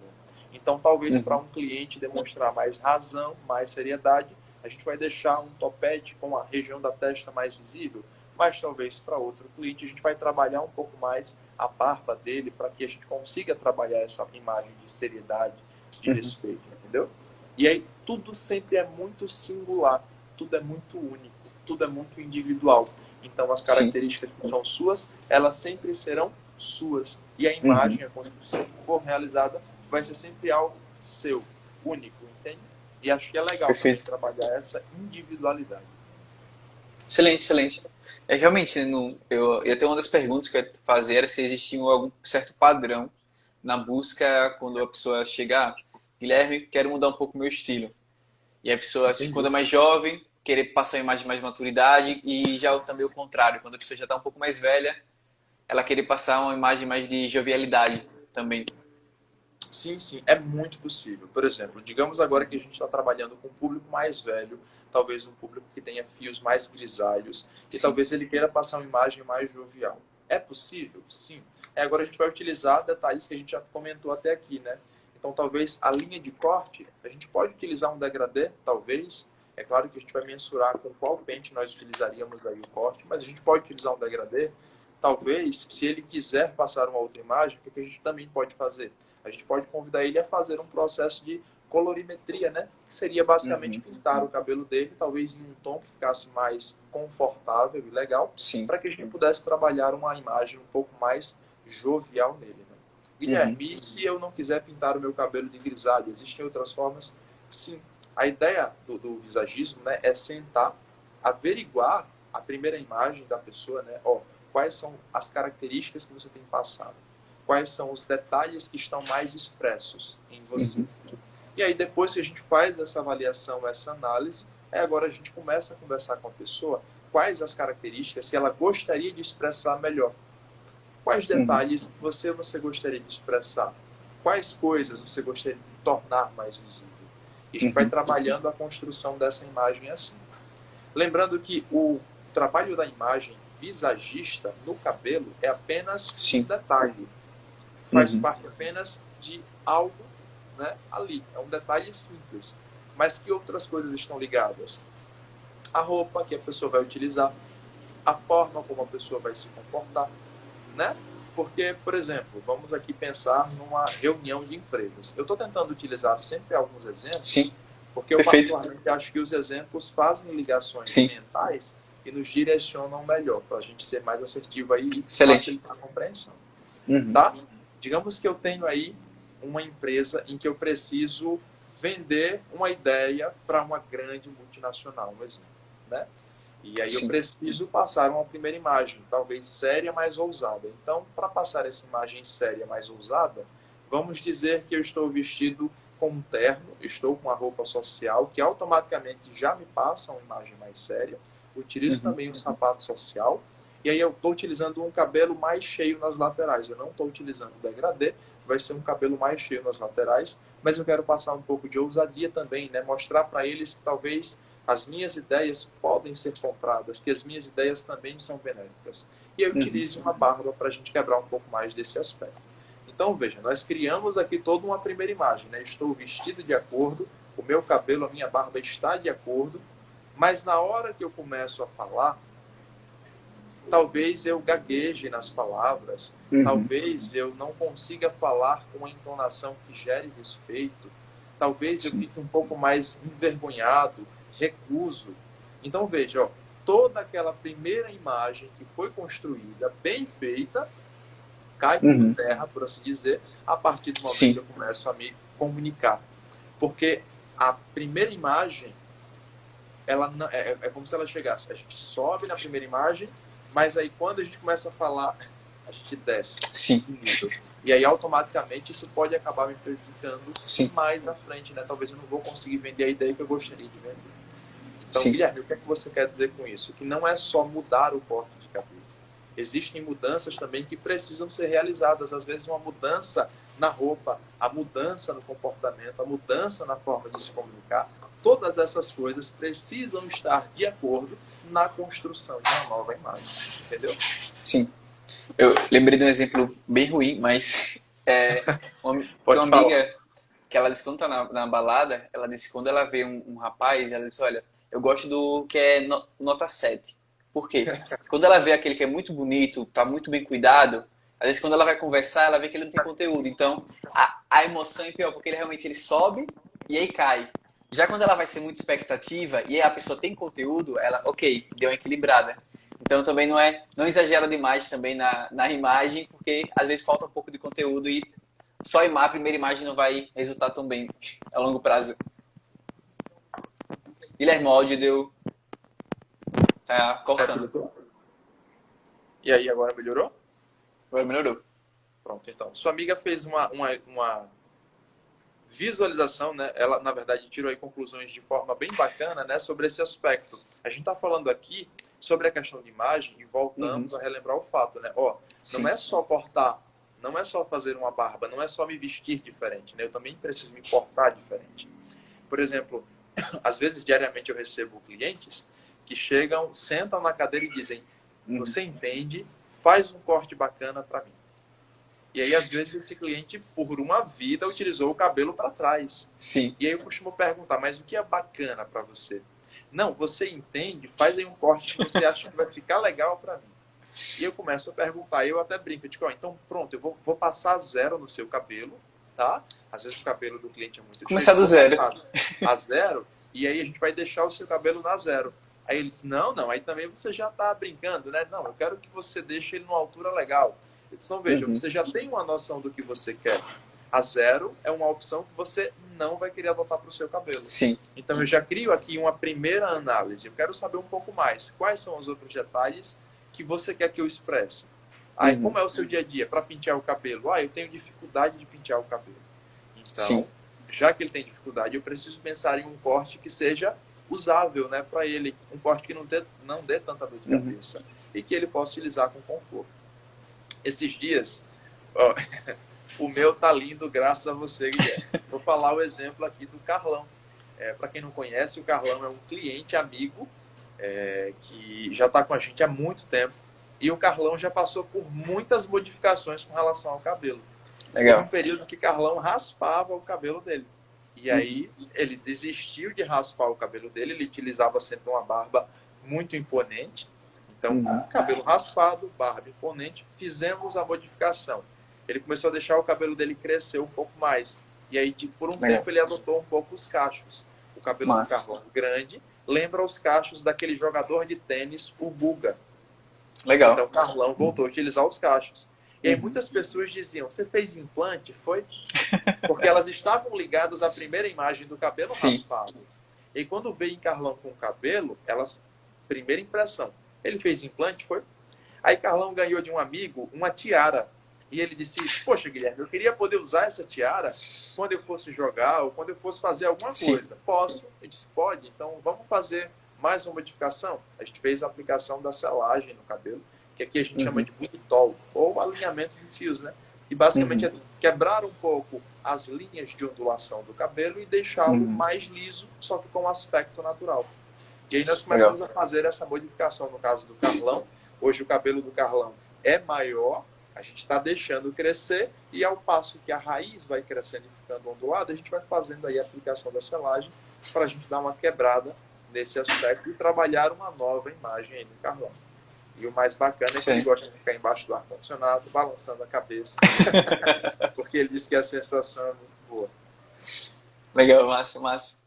Então, talvez para Uhum. um cliente demonstrar mais razão, mais seriedade, a gente vai deixar um topete com a região da testa mais visível, mas talvez para outro cliente a gente vai trabalhar um pouco mais a barba dele para que a gente consiga trabalhar essa imagem de seriedade, de Uhum. respeito, entendeu? E aí tudo sempre é muito singular, tudo é muito único, tudo é muito individual. Então as Sim. características que são suas, elas sempre serão suas. E a Uhum. imagem, a construção que for realizada, vai ser sempre algo seu, único, entende? E acho que é legal também Perfeito. trabalhar essa individualidade. Excelente, excelente. É realmente, no, eu ia ter uma das perguntas que eu ia fazer era se existia algum certo padrão na busca quando a pessoa chega, ah, Guilherme, quero mudar um pouco o meu estilo. E a pessoa, quando Entendi. é mais jovem, querer passar uma imagem de mais maturidade e já também o contrário, quando a pessoa já está um pouco mais velha, ela querer passar uma imagem mais de jovialidade também. Sim, sim, é muito possível. Por exemplo, digamos agora que a gente está trabalhando com um público mais velho, talvez um público que tenha fios mais grisalhos, e Sim. talvez ele queira passar uma imagem mais jovial. É possível? Sim. Agora a gente vai utilizar detalhes que a gente já comentou até aqui, né? Então, talvez a linha de corte, a gente pode utilizar um degradê, talvez. É claro que a gente vai mensurar com qual pente nós utilizaríamos aí o corte, mas a gente pode utilizar um degradê. Talvez, se ele quiser passar uma outra imagem, o que a gente também pode fazer? A gente pode convidar ele a fazer um processo de colorimetria, né? Que seria basicamente Uhum. pintar o cabelo dele, talvez em um tom que ficasse mais confortável e legal, Sim. para que a gente pudesse trabalhar uma imagem um pouco mais jovial nele. Né? Uhum. Guilherme, e se eu não quiser pintar o meu cabelo de grisalho? Existem outras formas? Sim. A ideia do visagismo, né, é sentar, averiguar a primeira imagem da pessoa, né? Ó, quais são as características que você tem passado? Quais são os detalhes que estão mais expressos em você? Uhum. E aí, depois que a gente faz essa avaliação, essa análise, aí agora a gente começa a conversar com a pessoa quais as características que ela gostaria de expressar melhor. Quais Uhum. detalhes você gostaria de expressar? Quais coisas você gostaria de tornar mais visível? E a gente vai Uhum. trabalhando a construção dessa imagem assim. Lembrando que o trabalho da imagem visagista no cabelo é apenas um Sim. detalhe. Faz Uhum. parte apenas de algo, né, ali. É um detalhe simples. Mas que outras coisas estão ligadas? A roupa que a pessoa vai utilizar, a forma como a pessoa vai se comportar, né? Porque, por exemplo, vamos aqui pensar numa reunião de empresas. Eu estou tentando utilizar sempre alguns Sim. exemplos, porque eu Perfeito. particularmente acho que os exemplos fazem ligações Sim. mentais e nos direcionam melhor, para a gente ser mais assertivo aí e Excelente. facilitar a compreensão. Uhum. Tá? Digamos que eu tenho aí uma empresa em que eu preciso vender uma ideia para uma grande multinacional, um exemplo, né? E aí eu Sim. preciso passar uma primeira imagem, talvez séria, mais ousada. Então, para passar essa imagem séria, mais ousada, vamos dizer que eu estou vestido com um terno, estou com a roupa social, que automaticamente já me passa uma imagem mais séria. Utilizo Uhum. também o sapato social. E aí eu estou utilizando um cabelo mais cheio nas laterais. Eu não estou utilizando degradê, vai ser um cabelo mais cheio nas laterais, mas eu quero passar um pouco de ousadia também, né? Mostrar para eles que talvez as minhas ideias podem ser compradas, que as minhas ideias também são benéficas. E eu utilizo uma barba para a gente quebrar um pouco mais desse aspecto. Então, veja, nós criamos aqui toda uma primeira imagem, né? Estou vestido de acordo, o meu cabelo, a minha barba está de acordo, mas na hora que eu começo a falar, talvez eu gagueje nas palavras, talvez eu não consiga falar com a entonação que gere respeito, talvez eu fique um pouco mais envergonhado, recuso. Então, veja, ó, toda aquela primeira imagem que foi construída, bem feita, cai por terra, por assim dizer, a partir do momento que eu começo a me comunicar. Porque a primeira imagem, ela não, é como se ela chegasse. A gente sobe na primeira imagem, mas aí quando a gente começa a falar, a gente desce. Sim. E aí automaticamente isso pode acabar me prejudicando mais na frente, né? Talvez eu não vou conseguir vender a ideia que eu gostaria de vender. Então, Guilherme, o que é que você quer dizer com isso? Que não é só mudar o corte de cabelo. Existem mudanças também que precisam ser realizadas. Às vezes uma mudança na roupa, a mudança no comportamento, a mudança na forma de se comunicar. Todas essas coisas precisam estar de acordo na construção de uma nova imagem. Entendeu? Sim. Eu lembrei de um exemplo bem ruim, mas tem uma amiga que ela disse que quando tá na balada, ela disse que quando ela vê um rapaz, ela disse, olha, eu gosto do que é nota 7. Por quê? Quando ela vê aquele que é muito bonito, tá muito bem cuidado, às vezes quando ela vai conversar, ela vê que ele não tem conteúdo. Então, a emoção é pior, porque ele sobe e aí cai. Já quando ela vai ser muito expectativa e a pessoa tem conteúdo, ela, ok, deu uma equilibrada. Então também não exagera demais também na imagem, porque às vezes falta um pouco de conteúdo e só a primeira imagem não vai resultar tão bem a longo prazo. Guilherme, o áudio deu... Tá cortando. E aí, agora melhorou? Agora melhorou. Pronto, então. Sua amiga fez uma visualização, né? Ela, na verdade, tirou aí conclusões de forma bem bacana, né? Sobre esse aspecto. A gente está falando aqui sobre a questão de imagem e voltamos a relembrar o fato, né? Ó, não é só cortar, não é só fazer uma barba, não é só me vestir diferente, né? Eu também preciso me portar diferente. Por exemplo, às vezes diariamente eu recebo clientes que chegam, sentam na cadeira e dizem, você entende, faz um corte bacana para mim. E aí, às vezes, esse cliente, por uma vida, utilizou o cabelo para trás. Sim. E aí eu costumo perguntar, mas o que é bacana para você? Não, você entende, faz aí um corte que você acha que vai ficar legal para mim. E eu começo a perguntar, eu até brinco, eu digo, então pronto, eu vou passar zero no seu cabelo, tá? Às vezes o cabelo do cliente é muito começar do zero. A zero, e aí a gente vai deixar o seu cabelo na zero. Aí ele diz, não, aí também você já está brincando, né? Não, eu quero que você deixe ele numa altura legal. Então, veja, você já tem uma noção do que você quer. A zero é uma opção que você não vai querer adotar para o seu cabelo. Sim. Então, eu já crio aqui uma primeira análise. Eu quero saber um pouco mais. Quais são os outros detalhes que você quer que eu expresse? Aí, como é o seu dia a dia para pentear o cabelo? Eu tenho dificuldade de pentear o cabelo. Então, já que ele tem dificuldade, eu preciso pensar em um corte que seja usável, né, para ele. Um corte que não dê tanta dor de cabeça e que ele possa utilizar com conforto. Esses dias, ó, o meu tá lindo graças a você, Guilherme. Vou falar o exemplo aqui do Carlão. Para quem não conhece, o Carlão é um cliente amigo que já está com a gente há muito tempo. E o Carlão já passou por muitas modificações com relação ao cabelo. Legal. Houve um período que Carlão raspava o cabelo dele. E aí ele desistiu de raspar o cabelo dele, ele utilizava sempre uma barba muito imponente. Então, cabelo raspado, barba imponente, fizemos a modificação. Ele começou a deixar o cabelo dele crescer um pouco mais. E aí, por um tempo, ele adotou um pouco os cachos. O cabelo do Carlão grande lembra os cachos daquele jogador de tênis, o Guga. Legal. Então, o Carlão voltou a utilizar os cachos. E aí, muitas pessoas diziam, você fez implante? Foi? Porque elas estavam ligadas à primeira imagem do cabelo raspado. E quando veio em Carlão com o cabelo, primeira impressão, ele fez implante, foi? Aí Carlão ganhou de um amigo uma tiara. E ele disse, poxa, Guilherme, eu queria poder usar essa tiara quando eu fosse jogar ou quando eu fosse fazer alguma coisa. Posso? Eu disse, pode. Então, vamos fazer mais uma modificação. A gente fez a aplicação da selagem no cabelo, que aqui a gente chama de bulitol, ou alinhamento de fios, né? E basicamente Uhum. é quebrar um pouco as linhas de ondulação do cabelo e deixá-lo Uhum. mais liso, só que com um aspecto natural. E aí nós Legal. começamos a fazer essa modificação no caso do Carlão. Hoje o cabelo do Carlão é maior, a gente está deixando crescer e ao passo que a raiz vai crescendo e ficando ondulada, a gente vai fazendo aí a aplicação da selagem para a gente dar uma quebrada nesse aspecto e trabalhar uma nova imagem aí no Carlão. E o mais bacana é que ele Sim. gosta de ficar embaixo do ar-condicionado, balançando a cabeça, porque ele diz que a sensação é muito boa. Legal, massa, massa.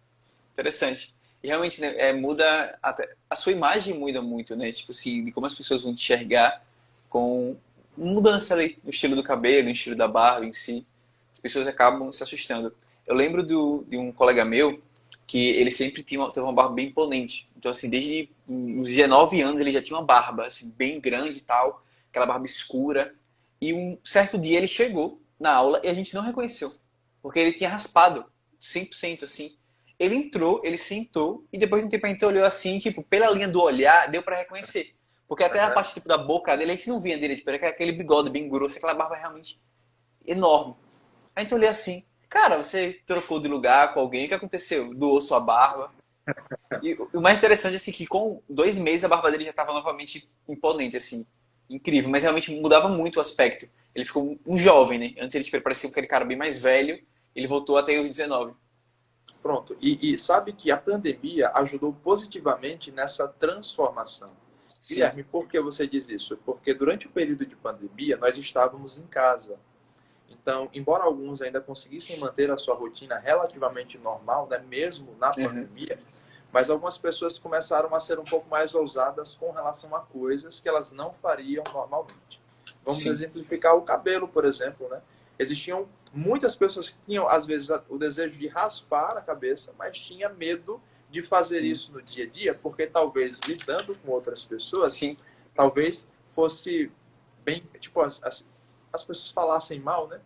Interessante. E realmente, né, muda até, a sua imagem muda muito, né? Tipo assim, de como as pessoas vão te enxergar com mudança ali no estilo do cabelo, no estilo da barba em si. As pessoas acabam se assustando. Eu lembro de um colega meu que ele sempre teve uma barba bem imponente. Então, assim, desde os 19 anos ele já tinha uma barba, assim, bem grande e tal, aquela barba escura. E um certo dia ele chegou na aula e a gente não reconheceu, porque ele tinha raspado 100% assim. Ele entrou, ele sentou e depois de um tempo a gente olhou assim, tipo, pela linha do olhar, deu pra reconhecer. Porque até a Uhum. parte tipo, da boca dele a gente não via direito, tipo, era aquele bigode bem grosso, aquela barba realmente enorme. A gente olhou assim, cara, você trocou de lugar com alguém, o que aconteceu? Doou sua barba. E o mais interessante é assim, que com 2 meses a barba dele já estava novamente imponente, assim, incrível, mas realmente mudava muito o aspecto. Ele ficou um jovem, né? Antes ele tipo, parecia aquele cara bem mais velho, ele voltou até os 19. Pronto. E sabe que a pandemia ajudou positivamente nessa transformação. Sim. Guilherme, por que você diz isso? Porque durante o período de pandemia nós estávamos em casa. Então, embora alguns ainda conseguissem manter a sua rotina relativamente normal, né, mesmo na Uhum. pandemia, mas algumas pessoas começaram a ser um pouco mais ousadas com relação a coisas que elas não fariam normalmente. Vamos Sim. exemplificar o cabelo, por exemplo, né? Existiam muitas pessoas que tinham, às vezes, o desejo de raspar a cabeça, mas tinha medo de fazer Uhum. isso no dia a dia, porque talvez lidando com outras pessoas, Sim. talvez fosse bem, tipo, as pessoas falassem mal, né?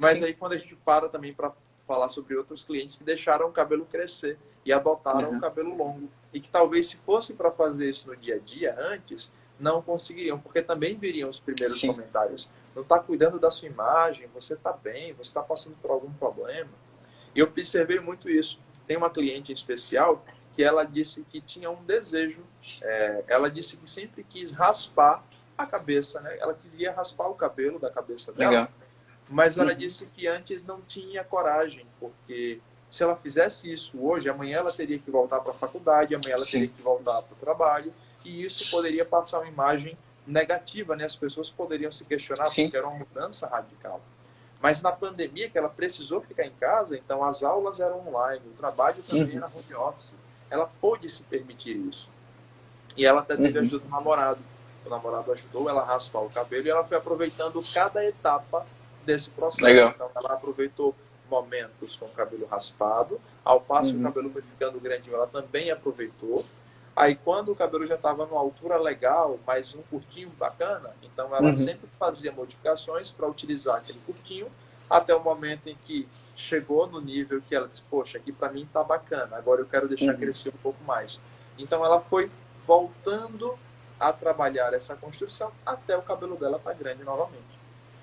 Mas Sim. aí quando a gente para também para falar sobre outros clientes que deixaram o cabelo crescer e adotaram o Uhum. cabelo longo e que talvez se fosse para fazer isso no dia a dia antes, não conseguiriam, porque também viriam os primeiros Sim. comentários. Não está cuidando da sua imagem, você está bem, você está passando por algum problema. E eu observei muito isso. Tem uma cliente em especial que ela disse que tinha um desejo, ela disse que sempre quis raspar a cabeça, né? Ela queria raspar o cabelo da cabeça dela, Legal. mas ela Uhum. disse que antes não tinha coragem, porque se ela fizesse isso hoje, amanhã ela teria que voltar para a faculdade, amanhã ela teria Sim. que voltar para o trabalho, e isso poderia passar uma imagem negativa, né? As pessoas poderiam se questionar, Sim. porque era uma mudança radical. Mas na pandemia, que ela precisou ficar em casa, então as aulas eram online, o trabalho também Uhum. era home office. Ela pôde se permitir isso. E ela até teve Uhum. ajuda do namorado. O namorado ajudou ela a raspar o cabelo e ela foi aproveitando cada etapa desse processo. Legal. Então ela aproveitou momentos com o cabelo raspado, ao passo que o Uhum. cabelo foi ficando grandinho, ela também aproveitou. Aí quando o cabelo já estava numa altura legal, mas um curtinho bacana, então ela Uhum. sempre fazia modificações para utilizar aquele curtinho, até o momento em que chegou no nível que ela disse, poxa, aqui para mim tá bacana, agora eu quero deixar Uhum. crescer um pouco mais. Então ela foi voltando a trabalhar essa construção até o cabelo dela estar grande novamente.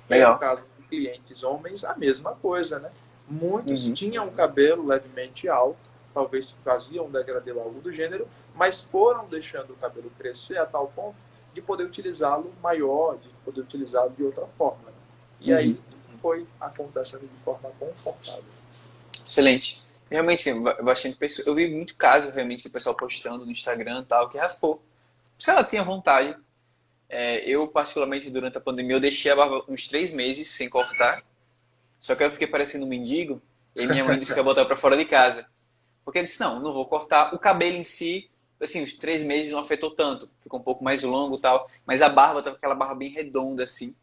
E aí, no Legal. caso de clientes homens, a mesma coisa, né? Muitos Uhum. tinham um cabelo levemente alto, talvez faziam um degradê ou algo do gênero, mas foram deixando o cabelo crescer a tal ponto de poder utilizá-lo maior, de poder utilizá-lo de outra forma. Né? E Uhum. aí foi acontecendo de forma confortável. Excelente. Realmente, tem bastante pessoa. Eu vi muito caso realmente do pessoal postando no Instagram e tal, que raspou. Se ela tinha vontade. Eu, particularmente, durante a pandemia, eu deixei a barba uns 3 meses sem cortar. Só que eu fiquei parecendo um mendigo. E aí minha mãe disse que ia botar pra fora de casa. Porque eu disse, não, não vou cortar. O cabelo em si, assim, os 3 meses não afetou tanto. Ficou um pouco mais longo e tal. Mas a barba tava com aquela barba bem redonda, assim.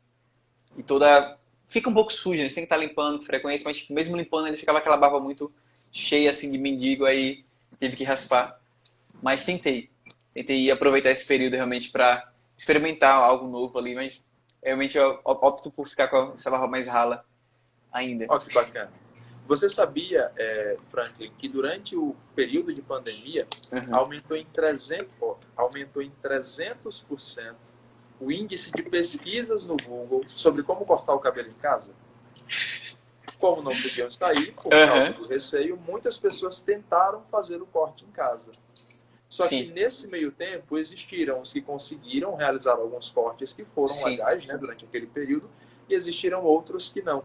E toda... Fica um pouco suja, né? Você tem que estar limpando com frequência. Mas tipo, mesmo limpando, ainda ficava aquela barba muito cheia, assim, de mendigo. Aí teve que raspar. Mas tentei. Tentei aproveitar esse período realmente para experimentar algo novo ali. Mas realmente eu opto por ficar com essa barba mais rala ainda. Ó, que bacana. Você sabia, Franklin, que durante o período de pandemia Uhum. aumentou em 300%, aumentou em 300% o índice de pesquisas no Google sobre como cortar o cabelo em casa. Como não podiam sair, por causa do receio, muitas pessoas tentaram fazer o corte em casa. Só que nesse meio tempo existiram os que conseguiram realizar alguns cortes que foram legais, né, durante aquele período, e existiram outros que não.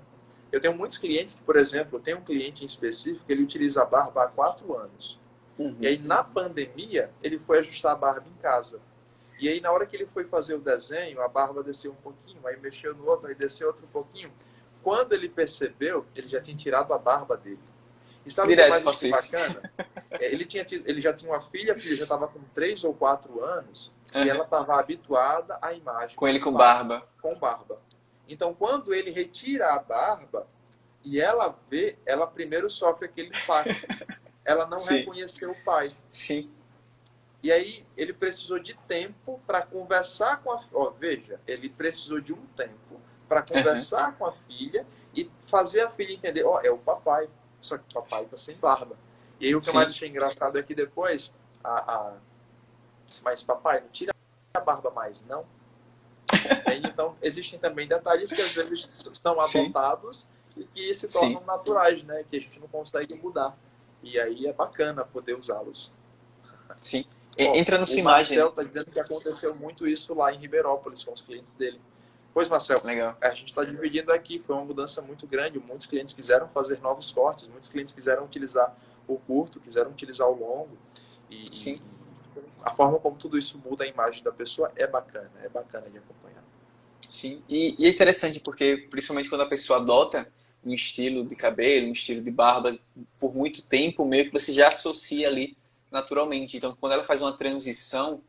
Eu tenho muitos clientes que, por exemplo, eu tenho um cliente em específico que ele utiliza a barba há 4 anos. E aí, na pandemia, ele foi ajustar a barba em casa. E aí, na hora que ele foi fazer o desenho, a barba desceu um pouquinho, aí mexeu no outro, aí desceu outro pouquinho. Quando ele percebeu, ele já tinha tirado a barba dele. E sabe o que mais bacana? Ele já tinha uma filha, a filha já estava com 3 ou 4 anos, e ela estava habituada à imagem. Com ele com barba. Com barba. Então, quando ele retira a barba, e ela vê, ela primeiro sofre aquele impacto. Ela não reconheceu o pai. Sim. E aí, ele precisou de tempo para conversar com a... veja, ele precisou de um tempo para conversar com a filha e fazer a filha entender, é o papai, só que o papai está sem barba. E aí, o que eu mais achei engraçado é que depois, mas papai, não tira a barba mais, não? Então, existem também detalhes que às vezes são adotados e que se tornam naturais, né? Que a gente não consegue mudar. E aí é bacana poder usá-los. Sim. Entra na sua imagem. O Marcel está dizendo que aconteceu muito isso lá em Ribeirópolis com os clientes dele. Pois, Marcel, legal. A gente está dividindo aqui. Foi uma mudança muito grande. Muitos clientes quiseram fazer novos cortes. Muitos clientes quiseram utilizar o curto, quiseram utilizar o longo. E a forma como tudo isso muda a imagem da pessoa é bacana de acompanhar. Sim, e é interessante porque, principalmente quando a pessoa adota um estilo de cabelo, um estilo de barba por muito tempo, meio que você já associa ali naturalmente. Então, quando ela faz uma transição,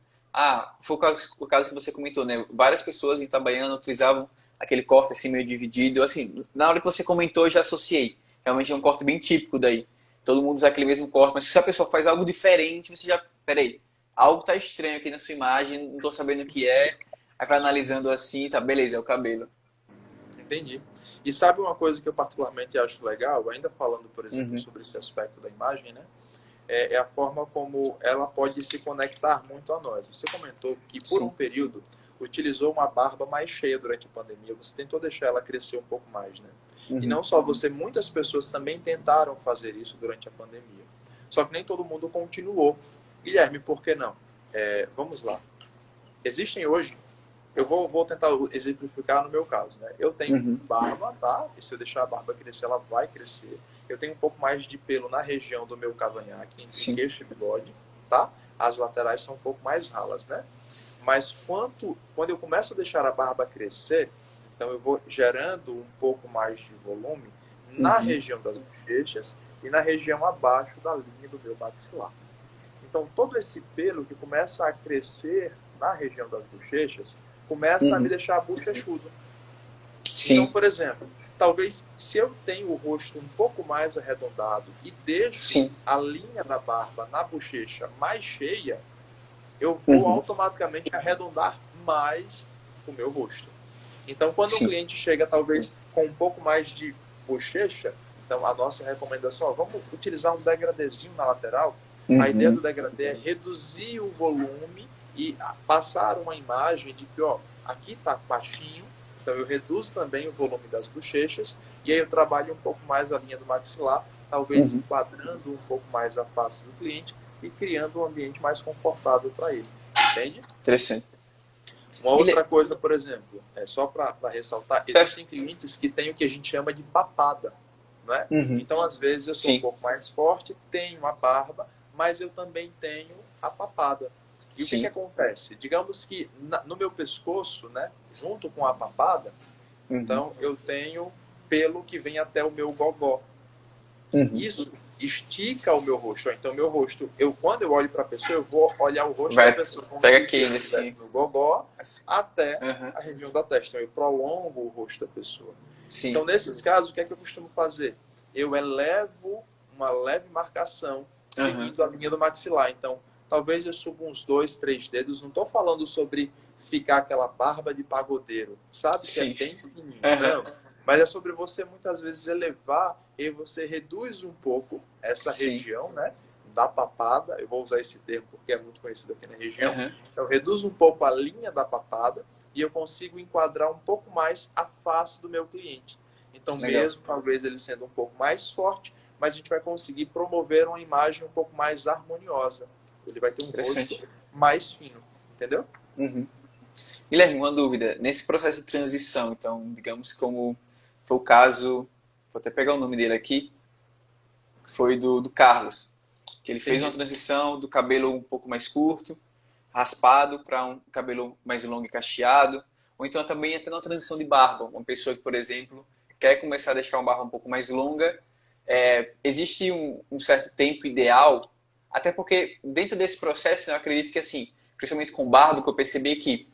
foi o caso que você comentou, né? Várias pessoas em Itabaiana utilizavam aquele corte assim meio dividido. Assim, na hora que você comentou, eu já associei. Realmente é um corte bem típico daí. Todo mundo usa aquele mesmo corte, mas se a pessoa faz algo diferente, você já, peraí, algo tá estranho aqui na sua imagem, não tô sabendo o que é. Aí vai analisando assim, tá, beleza, é o cabelo. Entendi. E sabe uma coisa que eu particularmente acho legal, ainda falando, por exemplo, sobre esse aspecto da imagem, né? É a forma como ela pode se conectar muito a nós. Você comentou que, por um período, utilizou uma barba mais cheia durante a pandemia. Você tentou deixar ela crescer um pouco mais, né? E não só você, muitas pessoas também tentaram fazer isso durante a pandemia. Só que nem todo mundo continuou. Guilherme, por que não? Vamos lá. Existem hoje... Eu vou tentar exemplificar no meu caso, né? Eu tenho barba, tá? E se eu deixar a barba crescer, ela vai crescer. Eu tenho um pouco mais de pelo na região do meu cavanhaque, entre queixo e bigode, tá? As laterais são um pouco mais ralas, né? Mas quando eu começo a deixar a barba crescer, então eu vou gerando um pouco mais de volume na região das bochechas e na região abaixo da linha do meu maxilar. Então, todo esse pelo que começa a crescer na região das bochechas começa a me deixar bochechudo. Então, por exemplo, talvez se eu tenho o rosto um pouco mais arredondado e deixo a linha da barba na bochecha mais cheia, eu vou automaticamente arredondar mais o meu rosto. Então, quando um cliente chega talvez com um pouco mais de bochecha, então a nossa recomendação é vamos utilizar um degradêzinho na lateral. A ideia do degradê é reduzir o volume e passar uma imagem de que, aqui está baixinho, então eu reduzo também o volume das bochechas e aí eu trabalho um pouco mais a linha do maxilar, talvez enquadrando um pouco mais a face do cliente e criando um ambiente mais confortável para ele. Entende? Interessante. Uma outra coisa, por exemplo, só para ressaltar, existem clientes que têm o que a gente chama de papada, não é? Então, às vezes, eu sou um pouco mais forte, tenho a barba, mas eu também tenho a papada. E o que acontece? Digamos que no meu pescoço, né, junto com a papada, então eu tenho pelo que vem até o meu gogó. Isso estica o meu rosto. Então, meu rosto, quando eu olho para a pessoa, eu vou olhar o rosto da pessoa como se eu estivesse no gogó até a região da testa. Então, eu prolongo o rosto da pessoa. Então, nesses casos, o que é que eu costumo fazer? Eu elevo uma leve marcação seguindo a linha do maxilar. Então, talvez eu suba uns 2, 3 dedos. Não estou falando sobre ficar aquela barba de pagodeiro, sabe? Que é bem pequenininho. Não. Mas é sobre você, muitas vezes, elevar e você reduz um pouco essa região, né? Da papada. Eu vou usar esse termo porque é muito conhecido aqui na região. Então, reduz um pouco a linha da papada e eu consigo enquadrar um pouco mais a face do meu cliente. Então, Legal. mesmo talvez ele sendo um pouco mais forte, mas a gente vai conseguir promover uma imagem um pouco mais harmoniosa. Ele vai ter um Interessante. rosto mais fino, entendeu? Uhum. Guilherme, uma dúvida. Nesse processo de transição, então, digamos como foi o caso, vou até pegar o nome dele aqui, que foi do Carlos, que ele fez uma Entendi. transição do cabelo um pouco mais curto, raspado, para um cabelo mais longo e cacheado, ou então também até uma transição de barba. Uma pessoa que, por exemplo, quer começar a deixar uma barba um pouco mais longa, existe um certo tempo ideal, até porque dentro desse processo eu acredito que assim, principalmente com barba, que eu percebi que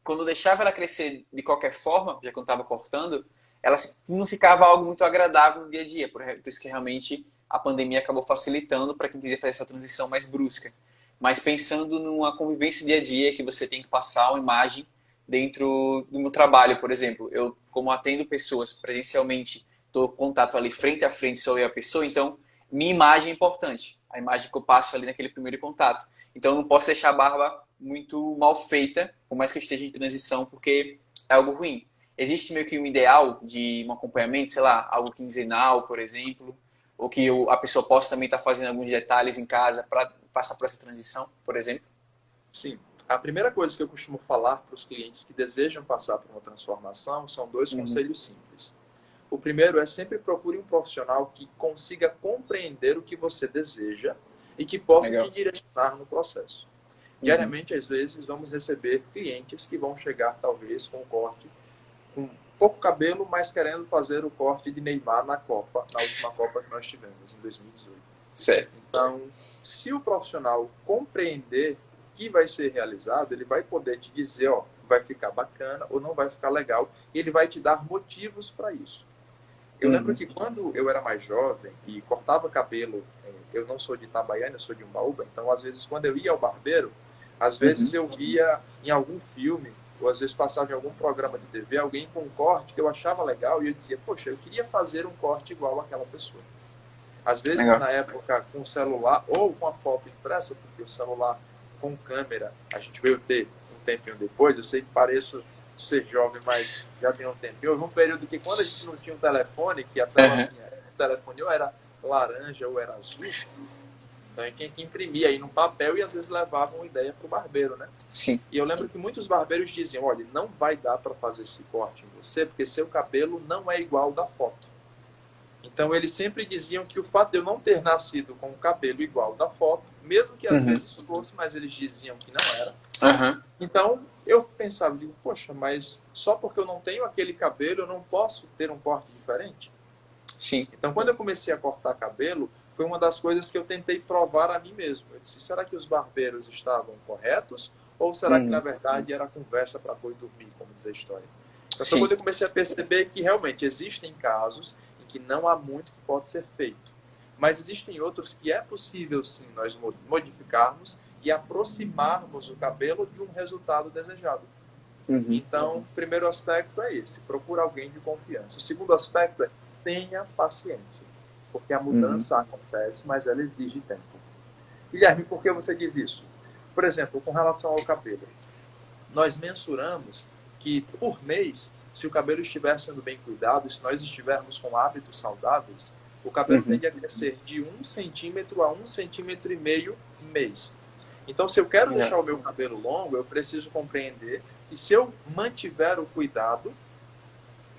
quando eu deixava ela crescer de qualquer forma, já que eu estava cortando, ela não ficava algo muito agradável no dia a dia. Por isso que realmente a pandemia acabou facilitando para quem quiser fazer essa transição mais brusca. Mas pensando numa convivência dia a dia que você tem que passar uma imagem dentro do meu trabalho, por exemplo. Eu, como atendo pessoas presencialmente, estou em contato ali frente a frente, sou eu e a pessoa, então minha imagem é importante. A imagem que eu passo ali naquele primeiro contato. Então eu não posso deixar a barba muito mal feita, por mais que eu esteja em transição, porque é algo ruim. Existe meio que um ideal de um acompanhamento, sei lá, algo quinzenal, por exemplo, ou que a pessoa possa também estar fazendo alguns detalhes em casa para passar por essa transição, por exemplo? Sim. A primeira coisa que eu costumo falar para os clientes que desejam passar por uma transformação são dois Uhum. conselhos simples. O primeiro é sempre procure um profissional que consiga compreender o que você deseja e que possa te Legal. direcionar no processo. Uhum. Diariamente, às vezes, vamos receber clientes que vão chegar, talvez, com um corte com pouco cabelo, mas querendo fazer o corte de Neymar na Copa, na última Copa que nós tivemos, em 2018. Certo. Então, se o profissional compreender o que vai ser realizado, ele vai poder te dizer, ó, vai ficar bacana ou não vai ficar legal, e ele vai te dar motivos para isso. Eu lembro Uhum. que quando eu era mais jovem e cortava cabelo, eu não sou de Itabaiana, eu sou de Umbaúba, então às vezes quando eu ia ao barbeiro, às vezes Uhum. eu via em algum filme, ou às vezes passava em algum programa de TV, alguém com um corte que eu achava legal e eu dizia, poxa, eu queria fazer um corte igual àquela pessoa. Às vezes, Legal. na época, com o celular ou com a foto impressa, porque o celular com câmera a gente veio ter um tempinho depois. Eu sei que pareço ser jovem, mas já tem um tempinho. Houve um período que, quando a gente não tinha um telefone, que a tela Uhum. assim, o telefone ou era laranja ou era azul, então a gente tinha que imprimir aí no papel e às vezes levava uma ideia para o barbeiro, né? Sim. E eu lembro que muitos barbeiros diziam: olha, não vai dar para fazer esse corte em você, porque seu cabelo não é igual ao da foto. Então, eles sempre diziam que o fato de eu não ter nascido com o cabelo igual da foto, mesmo que às Uhum. vezes fosse, mas eles diziam que não era. Uhum. Então, eu pensava, digo, poxa, mas só porque eu não tenho aquele cabelo, eu não posso ter um corte diferente? Sim. Então, quando eu comecei a cortar cabelo, foi uma das coisas que eu tentei provar a mim mesmo. Eu disse, será que os barbeiros estavam corretos? Ou será que, na Uhum. verdade, era conversa para boi dormir, como diz a história? Então, foi quando Sim. eu comecei a perceber que realmente existem casos em que não há muito que pode ser feito. Mas existem outros que é possível, sim, nós modificarmos e aproximarmos o cabelo de um resultado desejado. Uhum. Então, o primeiro aspecto é esse, procura alguém de confiança. O segundo aspecto é tenha paciência, porque a Uhum. mudança acontece, mas ela exige tempo. Guilherme, por que você diz isso? Por exemplo, com relação ao cabelo, nós mensuramos que por mês, se o cabelo estiver sendo bem cuidado, se nós estivermos com hábitos saudáveis, o cabelo Uhum. tende a crescer de 1 centímetro a 1,5 centímetros mês. Então, se eu quero Legal. deixar o meu cabelo longo, eu preciso compreender que se eu mantiver o cuidado,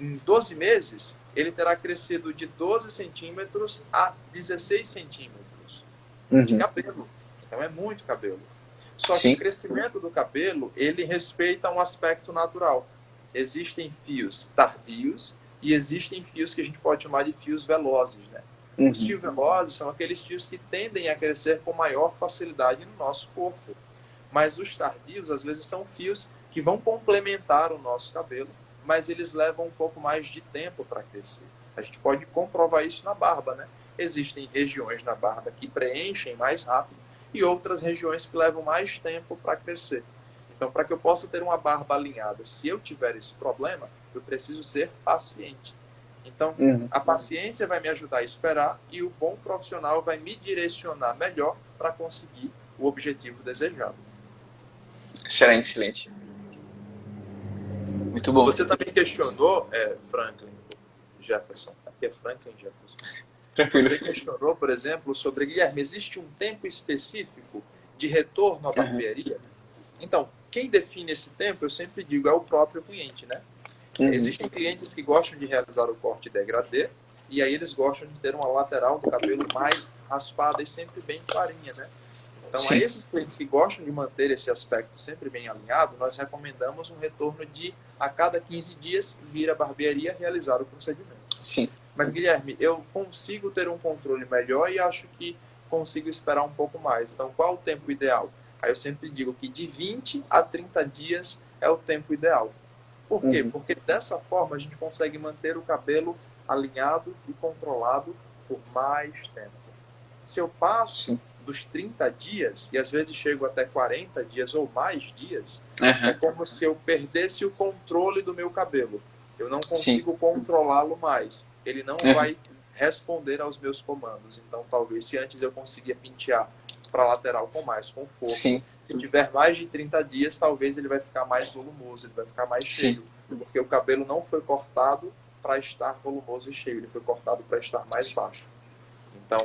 em 12 meses, ele terá crescido de 12 centímetros a 16 centímetros de Uhum. cabelo. Então, é muito cabelo. Só que o Sim. crescimento do cabelo, ele respeita um aspecto natural. Existem fios tardios e existem fios que a gente pode chamar de fios velozes, né? Os Uhum. fios velozes são aqueles fios que tendem a crescer com maior facilidade no nosso corpo. Mas os tardios, às vezes, são fios que vão complementar o nosso cabelo, mas eles levam um pouco mais de tempo para crescer. A gente pode comprovar isso na barba, né? Existem regiões na barba que preenchem mais rápido e outras regiões que levam mais tempo para crescer. Então, para que eu possa ter uma barba alinhada, se eu tiver esse problema, eu preciso ser paciente. Então, Uhum. a paciência vai me ajudar a esperar e o bom profissional vai me direcionar melhor para conseguir o objetivo desejado. Excelente, excelente. Muito bom. Você também questionou, Franklin Jefferson, aqui é Franklin Jefferson. Tranquilo. Você questionou, por exemplo, sobre, Guilherme, existe um tempo específico de retorno à barbearia? Então, quem define esse tempo, eu sempre digo, é o próprio cliente, né? Existem clientes que gostam de realizar o corte degradê, e aí eles gostam de ter uma lateral do cabelo mais raspada e sempre bem clarinha, né? Então, Sim. a esses clientes que gostam de manter esse aspecto sempre bem alinhado, nós recomendamos um retorno de, a cada 15 dias, vir à barbearia realizar o procedimento. Sim. Mas, Guilherme, eu consigo ter um controle melhor e acho que consigo esperar um pouco mais. Então, qual o tempo ideal? Aí eu sempre digo que de 20 a 30 dias é o tempo ideal. Por quê? Porque dessa forma a gente consegue manter o cabelo alinhado e controlado por mais tempo. Se eu passo dos 30 dias, e às vezes chego até 40 dias ou mais dias, é como se eu perdesse o controle do meu cabelo. Eu não consigo controlá-lo mais. Ele não vai responder aos meus comandos. Então, talvez, se antes eu conseguia pentear para lateral com mais conforto, se tiver mais de 30 dias, talvez ele vai ficar mais volumoso, ele vai ficar mais cheio. Porque o cabelo não foi cortado para estar volumoso e cheio, ele foi cortado para estar mais baixo. Então,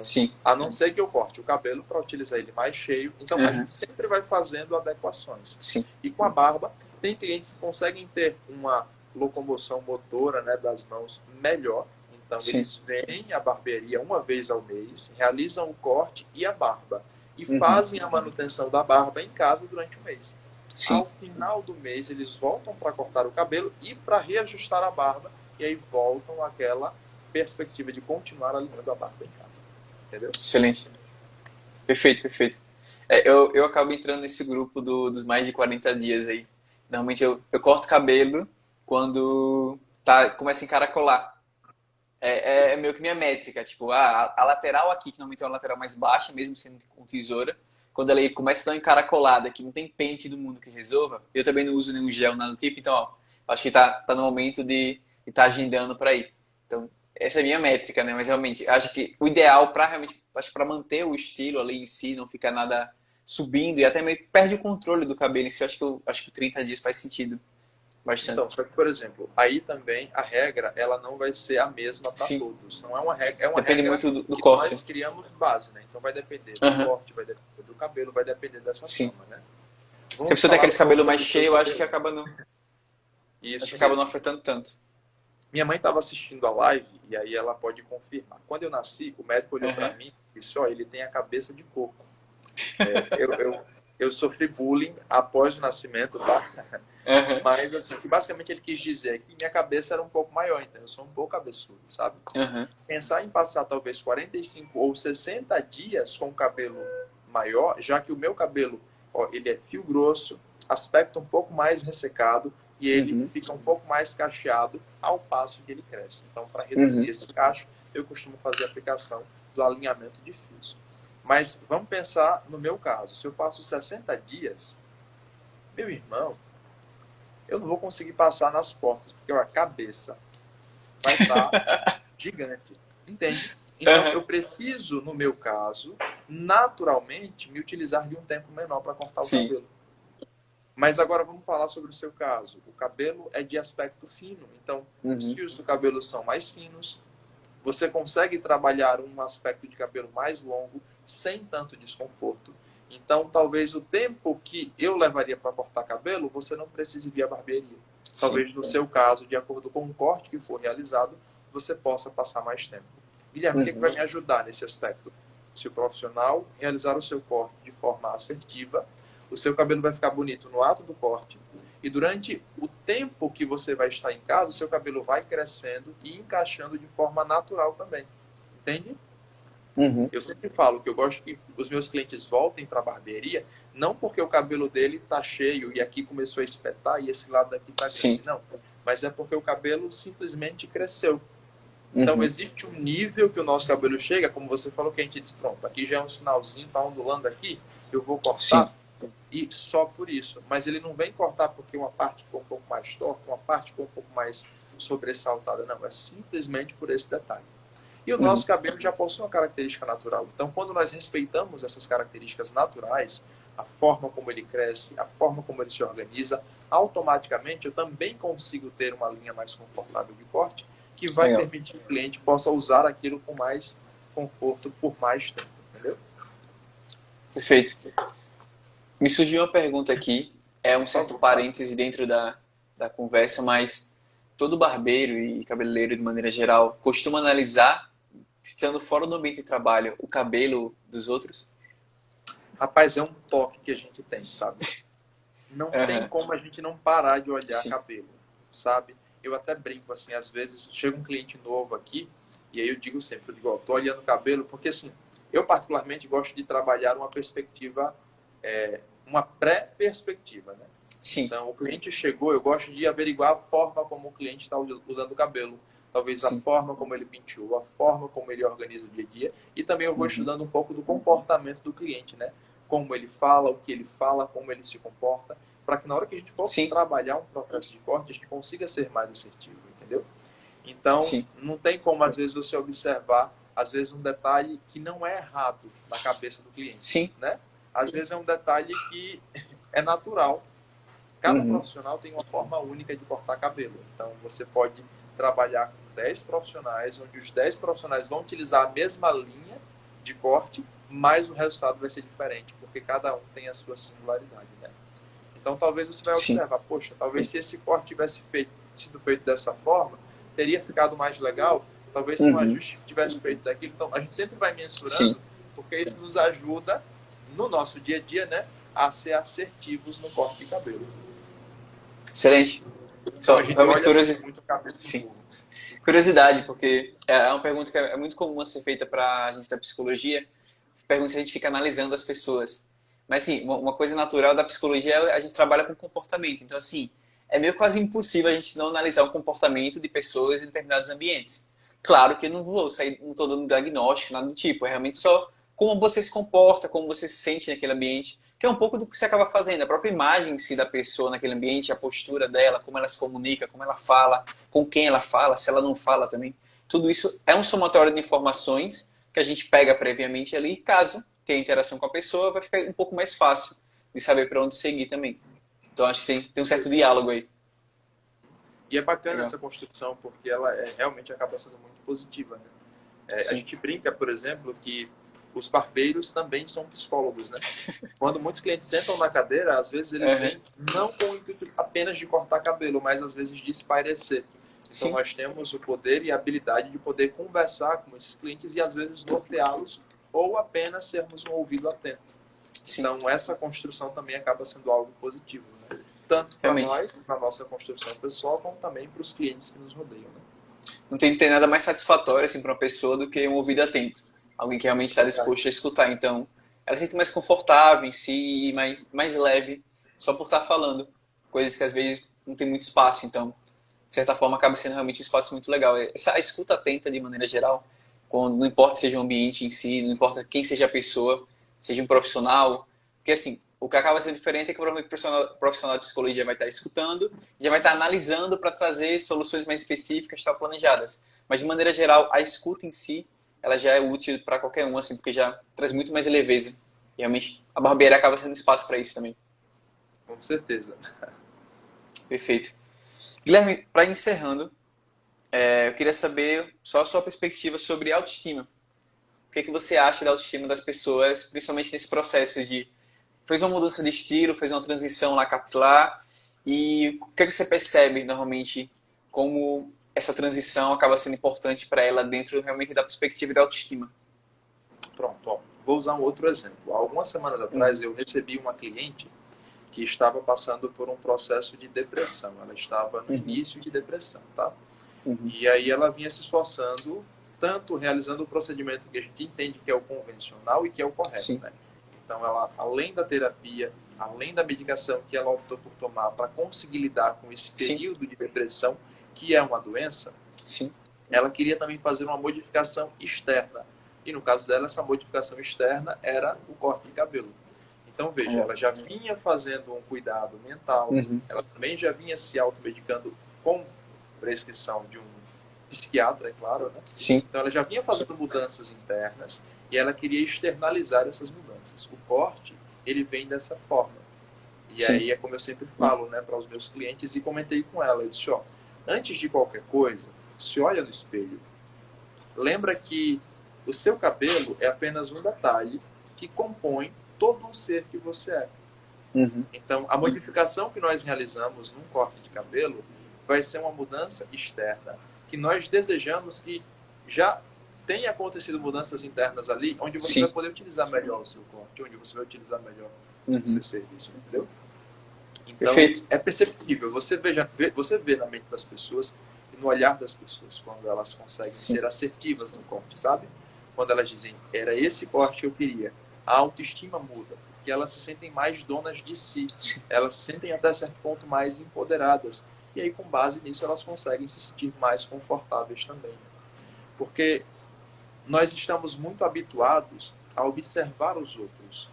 a não ser que eu corte o cabelo para utilizar ele mais cheio, então a gente sempre vai fazendo adequações. E com a barba, tem clientes que conseguem ter uma locomoção motora, né, das mãos melhor. Então, eles vêm à barbearia uma vez ao mês, realizam o corte e a barba. E fazem a manutenção da barba em casa durante o mês. Ao final do mês, eles voltam para cortar o cabelo e para reajustar a barba. E aí voltam àquela perspectiva de continuar alinhando a barba em casa. Entendeu? Excelente. Perfeito, perfeito. Eu acabo entrando nesse grupo dos mais de 40 dias aí. Normalmente eu corto cabelo quando começa a encaracolar. É meio que minha métrica. Tipo, a lateral aqui, que normalmente é uma lateral mais baixa, mesmo sendo com tesoura, quando ela começa a dar uma encaracolada, que não tem pente do mundo que resolva, eu também não uso nenhum gel, nada do tipo, então, ó, acho que tá no momento de estar agendando para ir. Então, essa é a minha métrica, né? Mas realmente, acho que o ideal para realmente, acho para manter o estilo ali em si, não ficar nada subindo e até meio que perde o controle do cabelo em si, acho que 30 dias faz sentido bastante. Então, só que, por exemplo, aí também a regra ela não vai ser a mesma para todos. Não é uma regra, é uma Depende regra muito do que corte. nós criamos base, né? Então vai depender do corte, vai depender do cabelo, vai depender dessa forma, né? Se a pessoa tem aquele cabelo mais cheio, eu acho que acaba não, Isso acho que acaba não afetando tanto. Minha mãe estava assistindo a live e aí ela pode confirmar. Quando eu nasci, o médico olhou para mim e disse: ó, ele tem a cabeça de coco. Eu sofri bullying após o nascimento, tá? Mas, assim, que basicamente ele quis dizer é que minha cabeça era um pouco maior, então eu sou um pouco cabeçudo, sabe? Pensar em passar talvez 45 ou 60 dias com o cabelo maior, já que o meu cabelo, ó, ele é fio grosso, aspecto um pouco mais ressecado e ele fica um pouco mais cacheado ao passo que ele cresce. Então, para reduzir esse cacho, eu costumo fazer a aplicação do alinhamento de fios. Mas vamos pensar no meu caso. Se eu passo 60 dias, meu irmão, eu não vou conseguir passar nas portas, porque ó, a cabeça vai estar gigante. Entende? Então, eu preciso, no meu caso, naturalmente, me utilizar de um tempo menor para cortar o cabelo. Mas agora vamos falar sobre o seu caso. O cabelo é de aspecto fino, então os fios do cabelo são mais finos. Você consegue trabalhar um aspecto de cabelo mais longo, sem tanto desconforto. Então, talvez o tempo que eu levaria para cortar cabelo, você não precise vir à barbearia. Talvez no seu caso, de acordo com o corte que for realizado, você possa passar mais tempo. Guilherme, o que vai me ajudar nesse aspecto? Se o profissional realizar o seu corte de forma assertiva, o seu cabelo vai ficar bonito no ato do corte. E durante o tempo que você vai estar em casa, o seu cabelo vai crescendo e encaixando de forma natural também. Entende? Eu sempre falo que eu gosto que os meus clientes voltem para a barbearia, não porque o cabelo dele está cheio e aqui começou a espetar e esse lado daqui está grande, não. Mas é porque o cabelo simplesmente cresceu. Então, existe um nível que o nosso cabelo chega, como você falou, que a gente diz, pronto, aqui já é um sinalzinho, está ondulando aqui, eu vou cortar. E só por isso. Mas ele não vem cortar porque uma parte ficou um pouco mais torta, uma parte ficou um pouco mais sobressaltada. Não, é simplesmente por esse detalhe. E o nosso cabelo já possui uma característica natural. Então, quando nós respeitamos essas características naturais, a forma como ele cresce, a forma como ele se organiza, automaticamente eu também consigo ter uma linha mais confortável de corte, que vai Legal. permitir que o cliente possa usar aquilo com mais conforto por mais tempo, entendeu? Perfeito. Me surgiu uma pergunta aqui, é um Por certo favor, claro. parêntese dentro da conversa, mas todo barbeiro e cabeleireiro, de maneira geral, costuma analisar, estando fora do ambiente de trabalho, o cabelo dos outros? Rapaz, é um toque que a gente tem, sabe? Não tem Aham. como a gente não parar de olhar Sim. cabelo, sabe? Eu até brinco, assim, às vezes chega um cliente novo aqui, e aí eu digo sempre, eu digo, ó, tô olhando o cabelo, porque assim, eu particularmente gosto de trabalhar uma perspectiva, uma pré-perspectiva, né? Sim. Então, o cliente chegou, eu gosto de averiguar a forma como o cliente está usando o cabelo. Talvez a Sim. forma como ele penteou, a forma como ele organiza o dia a dia. E também eu vou Uhum. estudando um pouco do comportamento do cliente, né? Como ele fala, o que ele fala, como ele se comporta, para que na hora que a gente for Sim. trabalhar um processo de corte, a gente consiga ser mais assertivo, entendeu? Então, Sim. não tem como, às vezes, você observar, às vezes, um detalhe que não é errado na cabeça do cliente, Sim. né? Às vezes é um detalhe que é natural. Cada Uhum. profissional tem uma forma única de cortar cabelo. Então, você pode trabalhar com 10 profissionais, onde os 10 profissionais vão utilizar a mesma linha de corte, mas o resultado vai ser diferente, porque cada um tem a sua singularidade, né? Então, talvez você vai Sim. observar, poxa, talvez se esse corte tivesse sido feito dessa forma, teria ficado mais legal. Talvez se um Uhum. ajuste tivesse feito daquilo. Então, a gente sempre vai Sim. mensurando, porque isso nos ajuda, no nosso dia a dia, né, a ser assertivos no corte de cabelo. Excelente. Então a Só gente realmente olha assim curiosidade. muito a cabeça do Sim. povo. Curiosidade, porque é uma pergunta que é muito comum a ser feita para a gente da psicologia. Pergunta se a gente fica analisando as pessoas. Mas, assim, uma coisa natural da psicologia é a gente trabalha com comportamento. Então, assim, é meio quase impossível a gente não analisar o comportamento de pessoas em determinados ambientes. Claro que eu não vou sair, não estou dando diagnóstico, nada do tipo. É realmente só como você se comporta, como você se sente naquele ambiente, que é um pouco do que você acaba fazendo. A própria imagem em si da pessoa naquele ambiente, a postura dela, como ela se comunica, como ela fala, com quem ela fala, se ela não fala também. Tudo isso é um somatório de informações que a gente pega previamente ali, e caso tenha interação com a pessoa, vai ficar um pouco mais fácil de saber para onde seguir também. Então acho que tem um certo diálogo aí. E é bacana Legal. essa construção, porque ela realmente acaba sendo muito positiva. Né? A Sim. gente brinca, por exemplo, que os barbeiros também são psicólogos. Né? Quando muitos clientes sentam na cadeira, às vezes eles Uhum. vêm não com o intuito apenas de cortar cabelo, mas às vezes de espairecer. Então Sim. nós temos o poder e a habilidade de poder conversar com esses clientes e às vezes norteá-los ou apenas sermos um ouvido atento. Sim. Então, essa construção também acaba sendo algo positivo, né? Tanto para Realmente. nós, na nossa construção pessoal, como também para os clientes que nos rodeiam. Né? Não tem nada mais satisfatório assim, para uma pessoa do que um ouvido atento. Alguém que realmente está Verdade. disposto a escutar. Então, ela se sente mais confortável em si e mais leve só por estar falando. Coisas que às vezes não tem muito espaço. Então, de certa forma, acaba sendo realmente um espaço muito legal. Essa escuta atenta, de maneira geral, quando, não importa seja o ambiente em si, não importa quem seja a pessoa, seja um profissional, porque assim, o que acaba sendo diferente é que provavelmente o profissional de psicologia vai estar escutando, já vai estar analisando para trazer soluções mais específicas, estar planejadas. Mas, de maneira geral, a escuta em si, ela já é útil para qualquer um, assim, porque já traz muito mais leveza. E realmente, a barbearia acaba sendo espaço para isso também. Com certeza. Perfeito. Guilherme, para encerrando, eu queria saber só a sua perspectiva sobre autoestima. O que, é que você acha da autoestima das pessoas, principalmente nesse processo de fez uma mudança de estilo, fez uma transição lá capilar, e o que, é que você percebe normalmente como essa transição acaba sendo importante para ela dentro realmente da perspectiva da autoestima? Pronto, ó. Vou usar um outro exemplo. Há algumas semanas atrás, Uhum. eu recebi uma cliente que estava passando por um processo de depressão. Ela estava no Uhum. início de depressão, tá? Uhum. E aí ela vinha se esforçando, tanto realizando o procedimento que a gente entende que é o convencional e que é o correto, Sim, né? Então ela, além da terapia, além da medicação que ela optou por tomar para conseguir lidar com esse sim, período de depressão, que é uma doença, sim. ela queria também fazer uma modificação externa. E no caso dela, essa modificação externa era o corte de cabelo. Então, veja, Legal. ela já vinha fazendo um cuidado mental, Uhum. ela também já vinha se automedicando com prescrição de um psiquiatra, é claro, né? Sim, Então, ela já vinha fazendo mudanças internas e ela queria externalizar essas mudanças. O corte, ele vem dessa forma. E Sim. aí é como eu sempre falo, né, para os meus clientes, e comentei com ela, eu disse, ó, antes de qualquer coisa, se olha no espelho, lembra que o seu cabelo é apenas um detalhe que compõe todo um ser que você é. Uhum. Então, a modificação que nós realizamos num corte de cabelo vai ser uma mudança externa, que nós desejamos que já tenha acontecido mudanças internas ali, onde você vai Sim. poder utilizar melhor o seu corte, onde você vai utilizar melhor o Uhum. seu serviço, entendeu? Então, Perfeito. é perceptível. Você vê na mente das pessoas e no olhar das pessoas quando elas conseguem Sim. ser assertivas no corte, sabe? Quando elas dizem, era esse corte que eu queria. A autoestima muda, porque elas se sentem mais donas de si. Sim. Elas se sentem até certo ponto mais empoderadas. E aí, com base nisso, elas conseguem se sentir mais confortáveis também. Porque nós estamos muito habituados a observar os outros.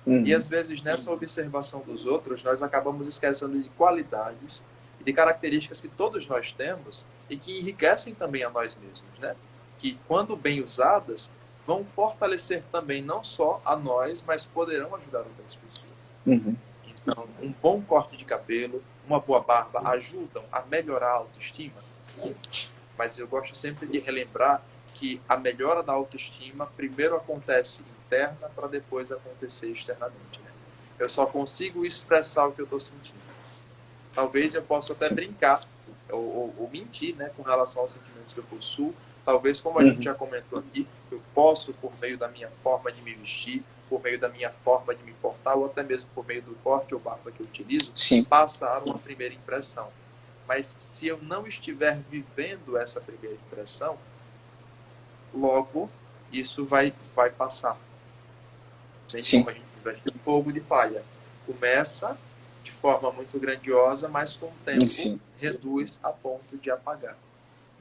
E Uhum. às vezes nessa observação dos outros, nós acabamos esquecendo de qualidades e de características que todos nós temos e que enriquecem também a nós mesmos, né? Que quando bem usadas, vão fortalecer também não só a nós, mas poderão ajudar outras pessoas. Uhum. Então, um bom corte de cabelo, uma boa barba ajudam a melhorar a autoestima? Sim. Mas eu gosto sempre de relembrar que a melhora da autoestima primeiro acontece interna para depois acontecer externamente. Né? Eu só consigo expressar o que eu estou sentindo. Talvez eu possa até Sim. brincar ou mentir, né, com relação aos sentimentos que eu possuo. Talvez, como a gente Uhum. já comentou aqui, eu posso, por meio da minha forma de me vestir, por meio da minha forma de me portar, ou até mesmo por meio do corte ou barba que eu utilizo, Sim. passar uma primeira impressão. Mas se eu não estiver vivendo essa primeira impressão, logo isso vai passar. Tem Sim. como a gente diz, vai ser um fogo de palha. Começa de forma muito grandiosa, mas com o tempo Sim. reduz a ponto de apagar.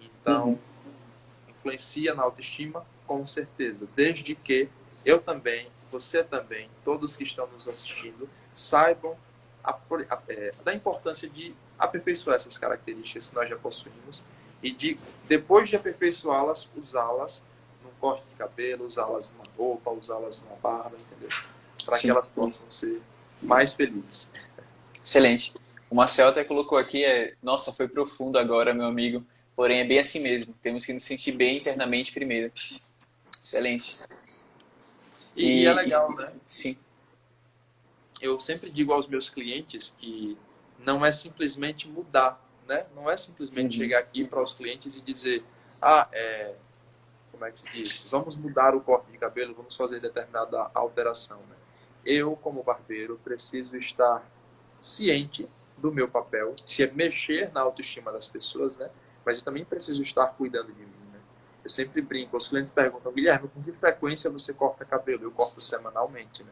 Uhum. Então, influencia na autoestima, com certeza. Desde que eu também, você também, todos que estão nos assistindo, saibam da importância de aperfeiçoar essas características que nós já possuímos e de, depois de aperfeiçoá-las, usá-las num corte de cabelo, usá-las numa roupa, usá-las numa barba, entendeu? Para que Sim. elas possam ser mais felizes. Excelente. O Marcel até colocou aqui, nossa, foi profundo agora, meu amigo. Porém, é bem assim mesmo. Temos que nos sentir bem internamente primeiro. Excelente. E é E legal, né? sim. Eu sempre digo aos meus clientes que não é simplesmente mudar, né? Não é simplesmente Uhum. chegar aqui para os clientes e dizer, ah, como é que se diz? Vamos mudar o corte de cabelo, vamos fazer determinada alteração, né? Eu, como barbeiro, preciso estar ciente do meu papel, que é mexer na autoestima das pessoas, né? Mas eu também preciso estar cuidando de mim, né? Eu sempre brinco, os clientes perguntam, Guilherme, com que frequência você corta cabelo? Eu corto semanalmente, né?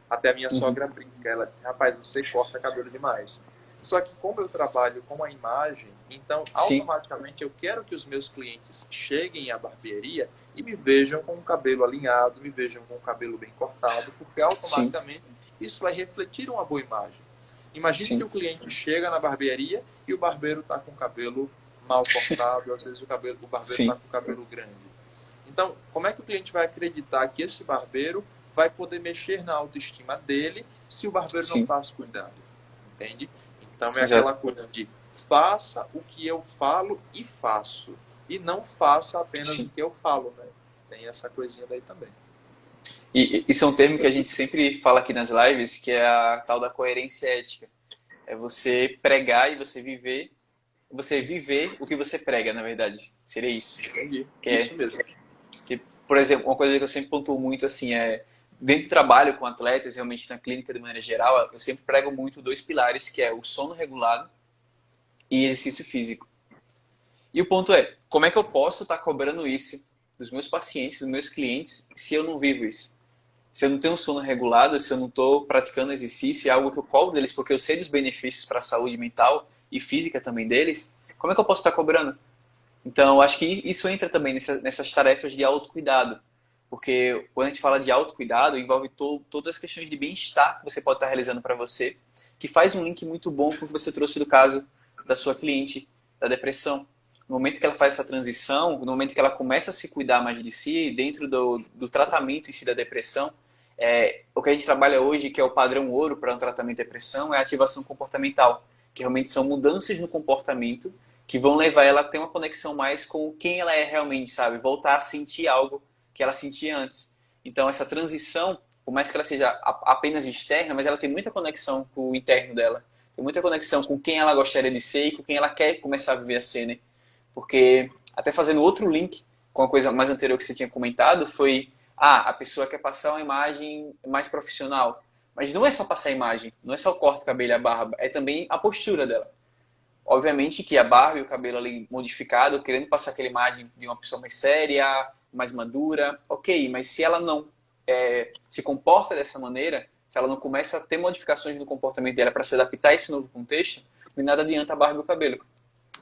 Até a minha Uhum. sogra brinca, ela disse, rapaz, você corta cabelo demais. Só que como eu trabalho com a imagem, então Sim. automaticamente eu quero que os meus clientes cheguem à barbearia e me vejam com o cabelo alinhado, me vejam com o cabelo bem cortado, porque Sim. automaticamente isso vai refletir uma boa imagem. Imagine que Sim. o cliente chega na barbearia e o barbeiro está com o cabelo mal cortado, às vezes o barbeiro está Sim. com o cabelo grande. Então, como é que o cliente vai acreditar que esse barbeiro vai poder mexer na autoestima dele se o barbeiro não Sim. está se cuidando? Entende? Então é Exato. aquela coisa de faça o que eu falo e faço. E não faça apenas Sim. o que eu falo, né? Tem essa coisinha daí também. E isso é um termo que a gente sempre fala aqui nas lives, que é a tal da coerência ética. É você pregar e você viver o que você prega, na verdade. Seria isso. Entendi. Que Isso é, mesmo. que, por exemplo, uma coisa que eu sempre pontuo muito assim dentro do trabalho com atletas, realmente na clínica de maneira geral, eu sempre prego muito dois pilares, que é o sono regulado e exercício físico. E o ponto é, como é que eu posso estar cobrando isso dos meus pacientes, dos meus clientes, se eu não vivo isso? Se eu não tenho um sono regulado, se eu não estou praticando exercício, é algo que eu cobro deles porque eu sei dos benefícios para a saúde mental e física também deles, como é que eu posso estar cobrando? Então, eu acho que isso entra também nessas tarefas de autocuidado. Porque quando a gente fala de autocuidado, envolve todas as questões de bem-estar que você pode estar realizando para você, que faz um link muito bom com o que você trouxe do caso da sua cliente, da depressão. No momento que ela faz essa transição, no momento que ela começa a se cuidar mais de si, dentro do tratamento em si da depressão, o que a gente trabalha hoje, que é o padrão ouro para um tratamento de depressão, é a ativação comportamental, que realmente são mudanças no comportamento que vão levar ela a ter uma conexão mais com quem ela é realmente, sabe? Voltar a sentir algo que ela sentia antes. Então, essa transição, por mais que ela seja apenas externa, mas ela tem muita conexão com o interno dela. Tem muita conexão com quem ela gostaria de ser e com quem ela quer começar a viver a ser, né? Porque, até fazendo outro link com a coisa mais anterior que você tinha comentado, foi a pessoa quer passar uma imagem mais profissional. Mas não é só passar a imagem, não é só o corte, o cabelo e a barba, é também a postura dela. Obviamente que a barba e o cabelo ali modificado, querendo passar aquela imagem de uma pessoa mais séria, mais madura, ok, mas se ela não se comporta dessa maneira, se ela não começa a ter modificações no comportamento dela para se adaptar a esse novo contexto, de nada adianta a barba e o cabelo.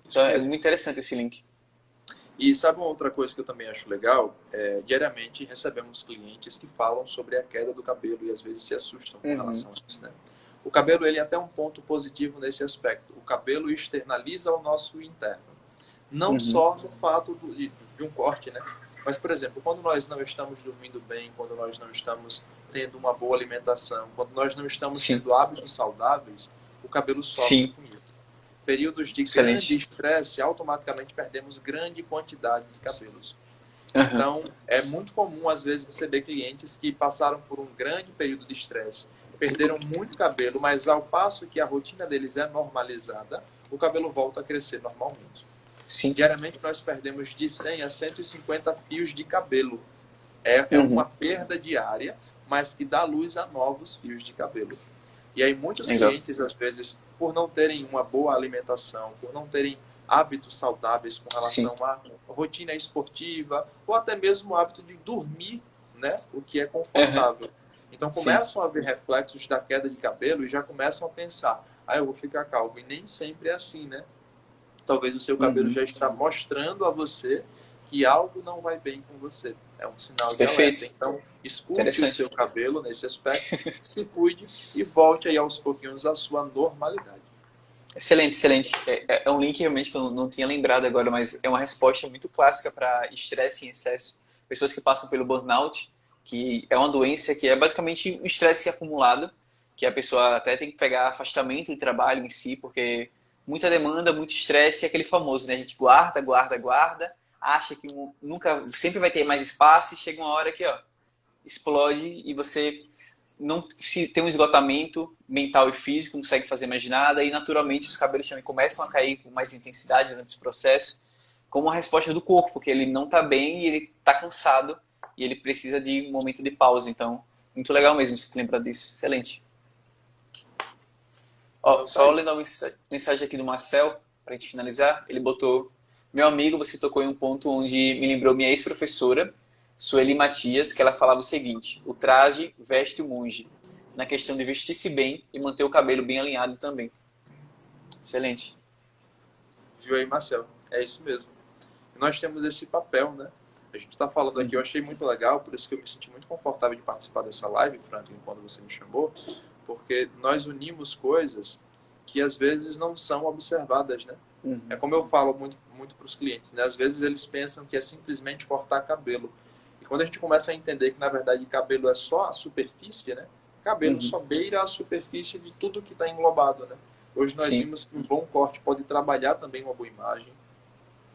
Então é muito interessante esse link. E sabe uma outra coisa que eu também acho legal? Diariamente recebemos clientes que falam sobre a queda do cabelo e às vezes se assustam com relação a isso, né? O cabelo ele é até um ponto positivo nesse aspecto. O cabelo externaliza o nosso interno. Não só no fato de um corte, né? Mas, por exemplo, quando nós não estamos dormindo bem, quando nós não estamos tendo uma boa alimentação, quando nós não estamos tendo hábitos saudáveis, o cabelo sofre com isso. Períodos de grande estresse, automaticamente perdemos grande quantidade de cabelos. Então, é muito comum, às vezes, você ver clientes que passaram por um grande período de estresse, perderam muito cabelo, mas ao passo que a rotina deles é normalizada, o cabelo volta a crescer normalmente. Sim. Diariamente, nós perdemos de 100 a 150 fios de cabelo. É uma perda diária, mas que dá luz a novos fios de cabelo. E aí muitos clientes, às vezes, por não terem uma boa alimentação, por não terem hábitos saudáveis com relação à rotina esportiva, ou até mesmo o hábito de dormir, né, o que é confortável. Então começam a ver reflexos da queda de cabelo e já começam a pensar, eu vou ficar calvo. E nem sempre é assim, né? Talvez o seu cabelo já está mostrando a você que algo não vai bem com você. É um sinal de alerta. Então, escute o seu cabelo nesse aspecto, se cuide e volte aí aos pouquinhos à sua normalidade. Excelente, excelente. É um link realmente que eu não tinha lembrado agora, mas é uma resposta muito clássica para estresse em excesso. Pessoas que passam pelo burnout, que é uma doença que é basicamente um estresse acumulado, que a pessoa até tem que pegar afastamento do trabalho em si, porque muita demanda, muito estresse, é aquele famoso, né? A gente guarda, guarda, guarda, acha que nunca, sempre vai ter mais espaço e chega uma hora que, explode e você não se tem um esgotamento mental e físico, não consegue fazer mais nada e naturalmente os cabelos também começam a cair com mais intensidade durante esse processo, como uma resposta do corpo, porque ele não está bem e ele está cansado e ele precisa de um momento de pausa. Então, muito legal mesmo você lembrar disso. Excelente. Só lendo uma mensagem aqui do Marcel, para a gente finalizar, ele botou: meu amigo, você tocou em um ponto onde me lembrou minha ex-professora, Sueli Matias, que ela falava o seguinte: o traje veste o monge, na questão de vestir-se bem e manter o cabelo bem alinhado também. Excelente. Viu aí, Marcel? É isso mesmo. Nós temos esse papel, né? A gente está falando aqui, eu achei muito legal, por isso que eu me senti muito confortável de participar dessa live, Franklin, quando você me chamou, porque nós unimos coisas que às vezes não são observadas, né? É como eu falo muito para os clientes, né? Às vezes eles pensam que é simplesmente cortar cabelo. E quando a gente começa a entender que, na verdade, cabelo é só a superfície, né? Cabelo só beira a superfície de tudo que está englobado, né? Hoje nós vimos que um bom corte pode trabalhar também uma boa imagem.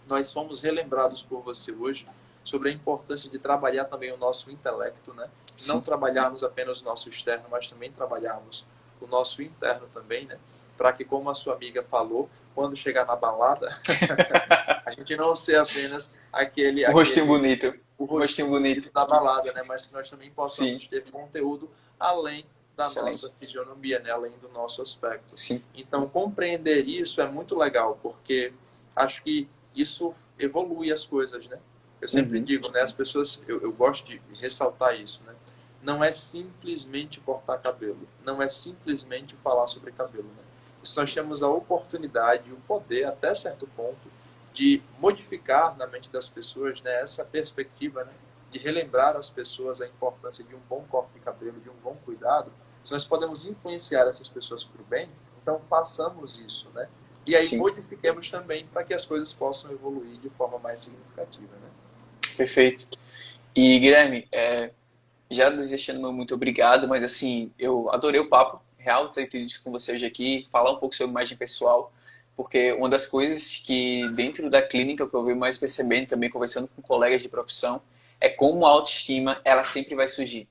Nós fomos relembrados por você hoje sobre a importância de trabalhar também o nosso intelecto, né? Não trabalharmos apenas o nosso externo, mas também trabalharmos o nosso interno também, né? Para que, como a sua amiga falou, quando chegar na balada, a gente não ser apenas aquele... O rostinho bonito. O rostinho bonito da balada, né? Mas que nós também possamos ter conteúdo além da nossa fisionomia, né? Além do nosso aspecto. Então, compreender isso é muito legal, porque acho que isso evolui as coisas, né? Eu sempre digo, né? As pessoas, eu gosto de ressaltar isso, né? Não é simplesmente cortar cabelo, não é simplesmente falar sobre cabelo, né? Isso nós temos a oportunidade, o poder, até certo ponto, de modificar na mente das pessoas, né, essa perspectiva, né, de relembrar às pessoas a importância de um bom corte de cabelo, de um bom cuidado. Se nós podemos influenciar essas pessoas para o bem, então façamos isso, né? E aí modifiquemos também para que as coisas possam evoluir de forma mais significativa, né? Perfeito. E, Guilherme, Já desejando meu muito obrigado, mas assim, eu adorei o papo, real, ter tido isso com você hoje aqui, falar um pouco sobre imagem pessoal, porque uma das coisas que dentro da clínica que eu venho mais percebendo, também conversando com colegas de profissão, é como a autoestima, ela sempre vai surgir.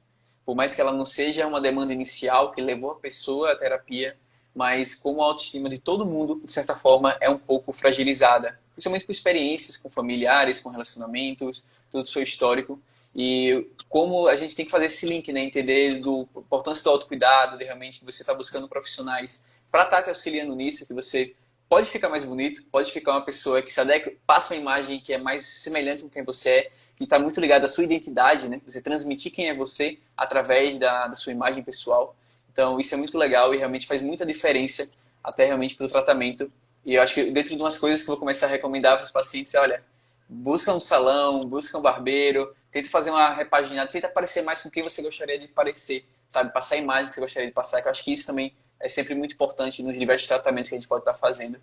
Por mais que ela não seja uma demanda inicial que levou a pessoa à terapia, mas como a autoestima de todo mundo, de certa forma, é um pouco fragilizada, principalmente por experiências com familiares, com relacionamentos, todo o seu histórico. E como a gente tem que fazer esse link, né? Entender do importância do autocuidado, de realmente você estar buscando profissionais para estar te auxiliando nisso, que você pode ficar mais bonito, pode ficar uma pessoa que se adequa, passa uma imagem que é mais semelhante com quem você é, que está muito ligada à sua identidade, né? Você transmitir quem é você através da sua imagem pessoal. Então, isso é muito legal e realmente faz muita diferença até realmente para o tratamento. E eu acho que dentro de umas coisas que eu vou começar a recomendar para os pacientes é, olha, busca um salão, busca um barbeiro, tenta fazer uma repaginada, tenta parecer mais com quem você gostaria de parecer, sabe? Passar a imagem que você gostaria de passar, que eu acho que isso também é sempre muito importante nos diversos tratamentos que a gente pode estar fazendo.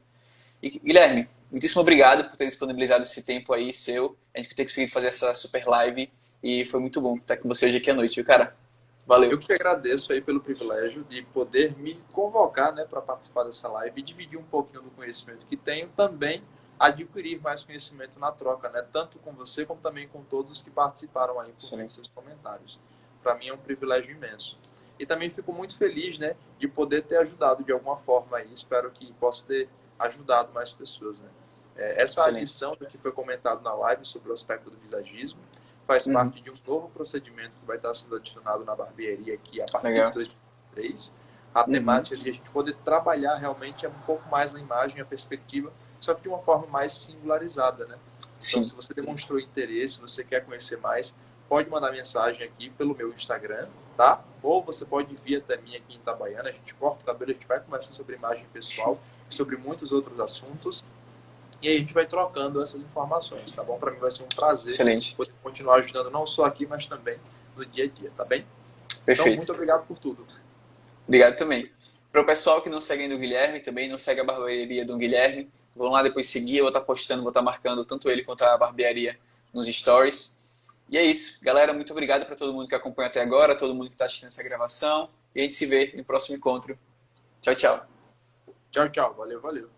E, Guilherme, muitíssimo obrigado por ter disponibilizado esse tempo aí seu, a gente ter conseguido fazer essa super live e foi muito bom estar com você hoje aqui à noite, viu, cara? Eu Valeu. que agradeço aí pelo privilégio de poder me convocar, né, para participar dessa live e dividir um pouquinho do conhecimento que tenho, também adquirir mais conhecimento na troca, né, tanto com você como também com todos que participaram aí por meio dos Excelente. seus comentários. Para mim é um privilégio imenso. E também fico muito feliz, né, de poder ter ajudado de alguma forma aí. Espero que possa ter ajudado mais pessoas, né. Essa Excelente. adição do que foi comentado na live sobre o aspecto do visagismo faz Uhum. parte de um novo procedimento que vai estar sendo adicionado na barbearia aqui a partir de Legal. 2023. A Uhum. temática de a gente poder trabalhar realmente é um pouco mais na imagem, a perspectiva, só que de uma forma mais singularizada, né? Então, Sim. se você demonstrou interesse, você quer conhecer mais, pode mandar mensagem aqui pelo meu Instagram, tá? Ou você pode vir até mim aqui em Itabaiana, a gente corta o cabelo, a gente vai conversar sobre imagem pessoal, sobre muitos outros assuntos. E aí a gente vai trocando essas informações, tá bom? Para mim vai ser um prazer Excelente. poder continuar ajudando não só aqui, mas também no dia a dia, tá bem? Então, Perfeito. muito obrigado por tudo. Obrigado também. Para o pessoal que não segue ainda o Guilherme, também não segue a barbearia do Guilherme, vão lá depois seguir, eu vou estar postando, vou estar marcando tanto ele quanto a barbearia nos stories. E é isso. Galera, muito obrigado para todo mundo que acompanha até agora, todo mundo que está assistindo essa gravação. E a gente se vê no próximo encontro. Tchau, tchau. Tchau, tchau. Valeu, valeu.